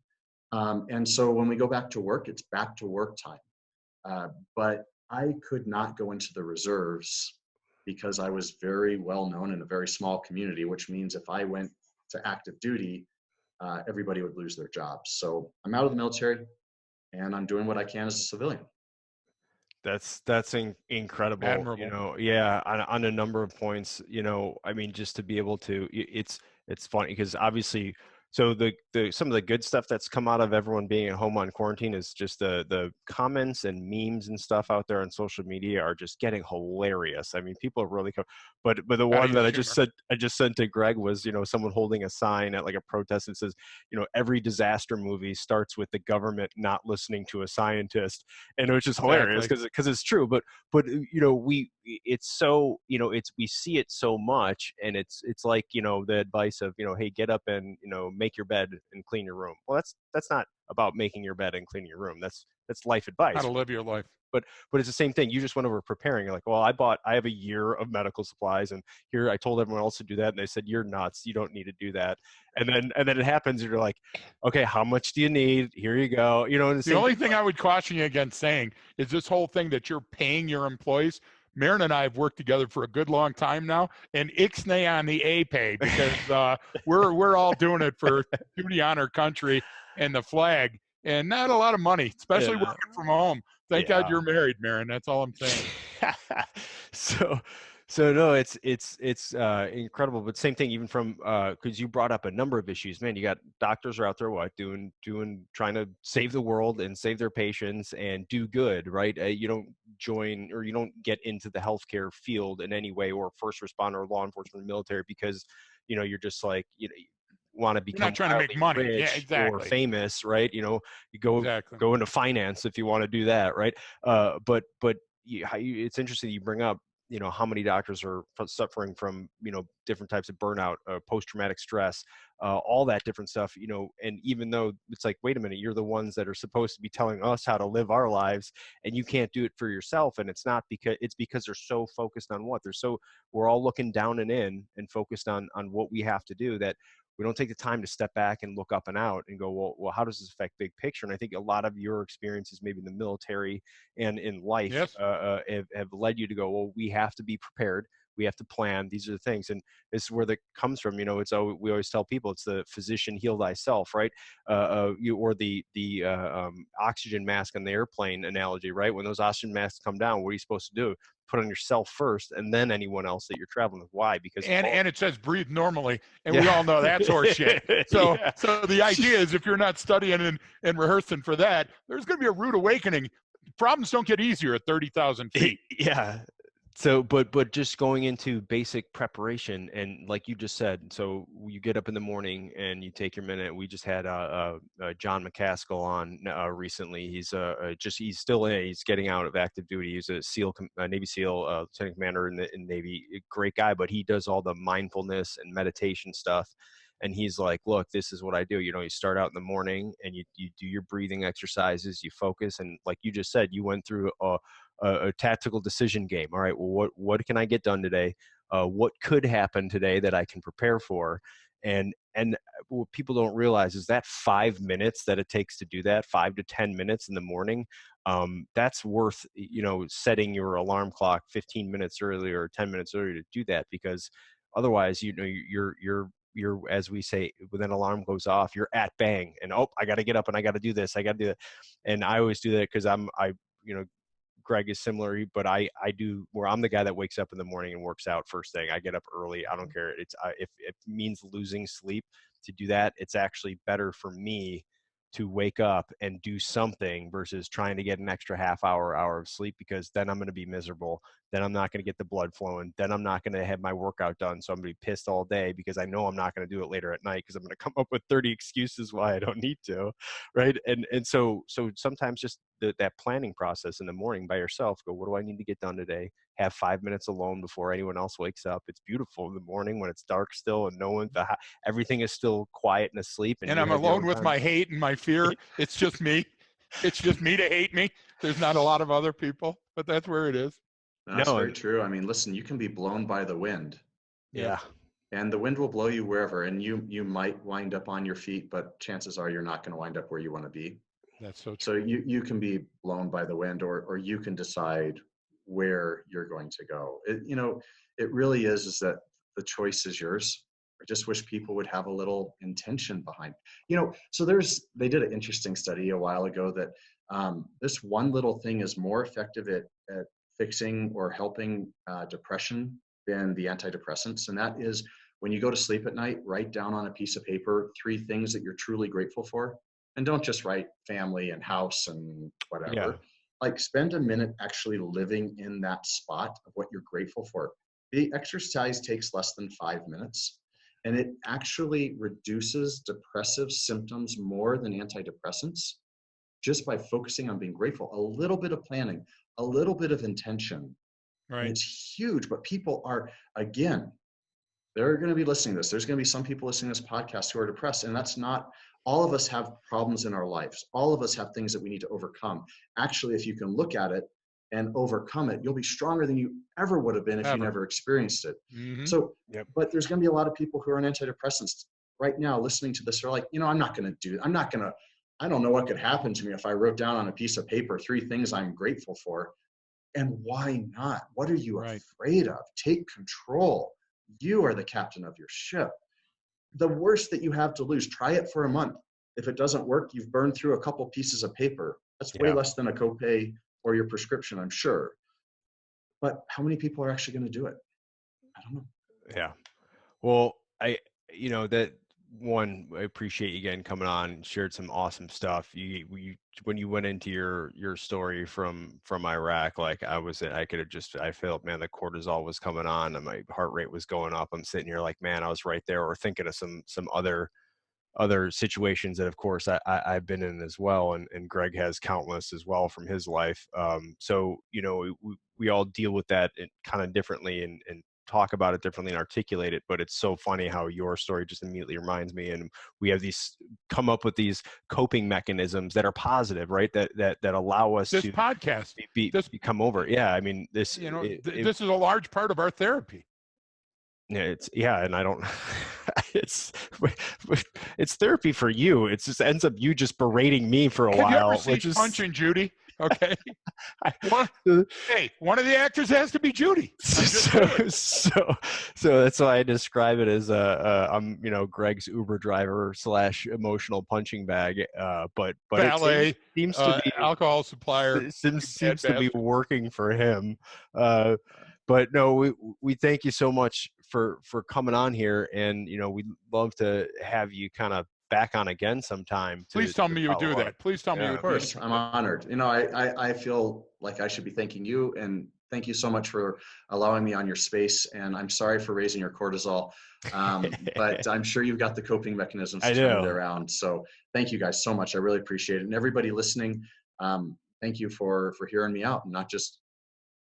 And so when we go back to work, it's back to work time. But I could not go into the reserves because I was very well known in a very small community, which means if I went to active duty, everybody would lose their jobs. So I'm out of the military and I'm doing what I can as a civilian. That's incredible. Admirable. Yeah, on a number of points, I mean, just to be able to, it's funny because obviously, so the some of the good stuff that's come out of everyone being at home on quarantine is just the comments and memes and stuff out there on social media are just getting hilarious. I mean, people are really but the one that I just sent to Greg was, someone holding a sign at like a protest and says, every disaster movie starts with the government not listening to a scientist, and it was just hilarious because it's true. But it's so, we see it so much, and it's like, the advice of, hey, get up and make your bed and clean your room. Well, that's not about making your bed and cleaning your room. That's life advice. How to live your life. But it's the same thing. You just went over preparing. You're like, well, I have a year of medical supplies, and here I told everyone else to do that, and they said, you're nuts. You don't need to do that. And then it happens. And you're like, okay, how much do you need? Here you go. The only thing I would caution you against saying is this whole thing that you're paying your employees. Marin and I have worked together for a good long time now, and ixnay on the A pay because we're all doing it for duty on our country and the flag, and not a lot of money, especially working from home. Thank God you're married, Marin. That's all I'm saying. So no, it's incredible. But same thing, even from because you brought up a number of issues, man. You got doctors are out there trying to save the world and save their patients and do good, right? You don't join or you don't get into the healthcare field in any way, or first responder or law enforcement, military, because you're just like want to You're become not trying to make wildly money. Yeah, rich or exactly. famous, right? You know, you Exactly. go into finance if you want to do that, right? But it's interesting you bring up, you know, how many doctors are suffering from, you know, different types of burnout, post-traumatic stress, all that different stuff, you know. And even though it's like, wait a minute, you're the ones that are supposed to be telling us how to live our lives, and you can't do it for yourself. And it's not because they're so focused on we're all looking down and in and focused on what we have to do, that we don't take the time to step back and look up and out and go, well, how does this affect big picture? And I think a lot of your experiences, maybe in the military and in life, Yes. have led you to go, well, we have to be prepared. We have to plan. These are the things. And this is where that comes from. You know, we always tell people it's the physician heal thyself, right? Or the oxygen mask on the airplane analogy, right? When those oxygen masks come down, what are you supposed to do? Put on yourself first, and then anyone else that you're traveling with. Why? Because And it says breathe normally, and we yeah. all know that's horseshit. So Yeah. so the idea is, if you're not studying and rehearsing for that, there's going to be a rude awakening. Problems don't get easier at 30,000 feet. Yeah. So, but just going into basic preparation, and like you just said, so you get up in the morning and you take your minute. We just had John McCaskill on recently. He's he's getting out of active duty. He's a SEAL, Navy SEAL, lieutenant commander in the Navy. Great guy, but he does all the mindfulness and meditation stuff. And he's like, look, this is what I do. You know, you start out in the morning and you do your breathing exercises, you focus, and like you just said, you went through a tactical decision game. All right, well, what can I get done today? What could happen today that I can prepare for? And what people don't realize is that 5 minutes that it takes to do that, 5 to 10 minutes in the morning, that's worth, you know, setting your alarm clock 15 minutes earlier or 10 minutes earlier to do that. Because otherwise, you know, you're, as we say, when that alarm goes off, you're at bang, and I got to get up and I got to do this, I got to do that. And I always do that because you know, Greg is similar, but I do, where I'm the guy that wakes up in the morning and works out first thing. I get up early. I don't care. If it means losing sleep to do that, it's actually better for me to wake up and do something versus trying to get an extra hour of sleep, because then I'm going to be miserable. Then I'm not going to get the blood flowing. Then I'm not going to have my workout done. So I'm going to be pissed all day because I know I'm not going to do it later at night because I'm going to come up with 30 excuses why I don't need to. Right. And so sometimes just that planning process in the morning by yourself, go, what do I need to get done today? Have 5 minutes alone before anyone else wakes up. It's beautiful in the morning when it's dark still and everything is still quiet and asleep. And I'm alone with my hate and my fear. It's just me. It's just me to hate me. There's not a lot of other people, but that's where it is. That's very true. I mean, listen, you can be blown by the wind. Yeah. And the wind will blow you wherever, and you might wind up on your feet, but chances are you're not going to wind up where you want to be. That's so true. So you can be blown by the wind, or you can decide where you're going to go. It really is that the choice is yours. I just wish people would have a little intention behind, so they did an interesting study a while ago that this one little thing is more effective at fixing or helping depression than the antidepressants. And that is, when you go to sleep at night, write down on a piece of paper 3 things that you're truly grateful for. And don't just write family and house and whatever. Yeah. Like, spend a minute actually living in that spot of what you're grateful for. The exercise takes less than 5 minutes, and it actually reduces depressive symptoms more than antidepressants just by focusing on being grateful. A little bit of planning, a little bit of intention. Right. And it's huge, but people are, again, they're going to be listening to this. There's going to be some people listening to this podcast who are depressed, and that's not, all of us have problems in our lives. All of us have things that we need to overcome. Actually, if you can look at it and overcome it, you'll be stronger than you ever would have been if you never experienced it. Mm-hmm. So, but there's going to be a lot of people who are on antidepressants right now listening to this. They're like, I don't know what could happen to me if I wrote down on a piece of paper 3 things I'm grateful for. And why not? What are you afraid of? Take control. You are the captain of your ship. The worst that you have to lose, try it for a month. If it doesn't work, you've burned through a couple pieces of paper. That's way less than a copay or your prescription, I'm sure. But how many people are actually going to do it? I don't know. Yeah. Well, I appreciate you again coming on and shared some awesome stuff. When you went into your story from Iraq, like I felt, man, the cortisol was coming on and my heart rate was going up. I'm sitting here like, man, I was right there, or thinking of some other other situations that, of course, I've been in as well, and Greg has countless as well from his life. So, you know, we all deal with that kind of differently and talk about it differently and articulate it, but it's so funny how your story just immediately reminds me, and we have these come up with these coping mechanisms that are positive, right? That allow us This to podcast, this, become over. Yeah, I mean, this, you know, this is a large part of our therapy. yeah, and I don't, it's, it's therapy for you. It just ends up you just berating me for a Have while, you ever seen which is Punch and Judy? Okay. Hey, one of the actors has to be Judy. so that's why I describe it as I'm, you know, Greg's Uber driver / emotional punching bag. But Valet, it seems to be alcohol supplier. it seems to be working for him. But no, we thank you so much for coming on here, and you know, we'd love to have you kind of back on again sometime. Please tell me you would do that. Please tell me you would. Of course, I'm honored. You know, I feel like I should be thanking you, and thank you so much for allowing me on your space. And I'm sorry for raising your cortisol, but I'm sure you've got the coping mechanisms to turn it around. So thank you guys so much. I really appreciate it. And everybody listening, thank you for hearing me out and not just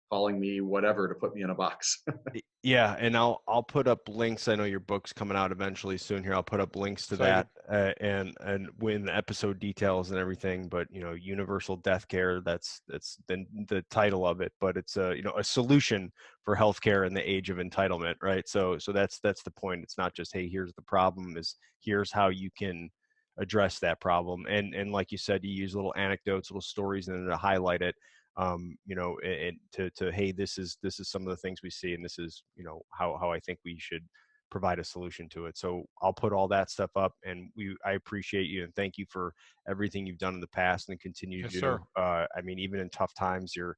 calling me whatever to put me in a box. Yeah, and I'll put up links. I know your book's coming out eventually soon here. I'll put up links to that and when the episode details and everything. But you know, universal death care, that's the title of it. But it's a, you know, a solution for healthcare in the age of entitlement, right? So that's the point. It's not just, hey, here's the problem, is here's how you can address that problem. And like you said, you use little anecdotes, little stories, and then to highlight it. You know, and to hey, this is some of the things we see, and this is, you know, how I think we should provide a solution to it. So I'll put all that stuff up, and I appreciate you and thank you for everything you've done in the past and continue to do. Sir. I mean, even in tough times, you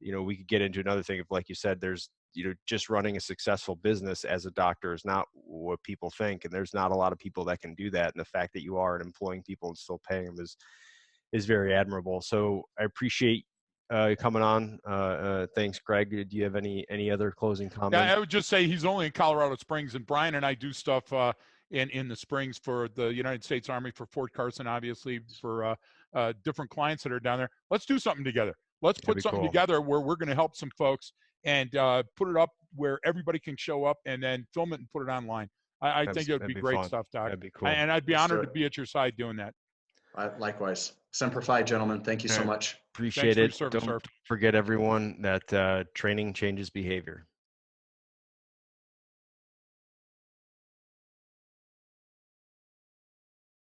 know, we could get into another thing of, like you said, there's, you know, just running a successful business as a doctor is not what people think, and there's not a lot of people that can do that. And the fact that you are and employing people and still paying them is very admirable. So I appreciate coming on. Thanks, Greg. Do you have any other closing comments? Yeah, I would just say he's only in Colorado Springs, and Brian and I do stuff in the Springs for the United States Army, for Fort Carson, obviously, for different clients that are down there. Let's do something together. Let's put something together where we're going to help some folks and put it up where everybody can show up, and then film it and put it online. I think it would be great fun. stuff, Doc. That'd be cool. And I'd be honored to be at your side doing that. Likewise. Semper Fi, gentlemen. Thank you so much. Appreciate it. Don't forget, everyone, that training changes behavior.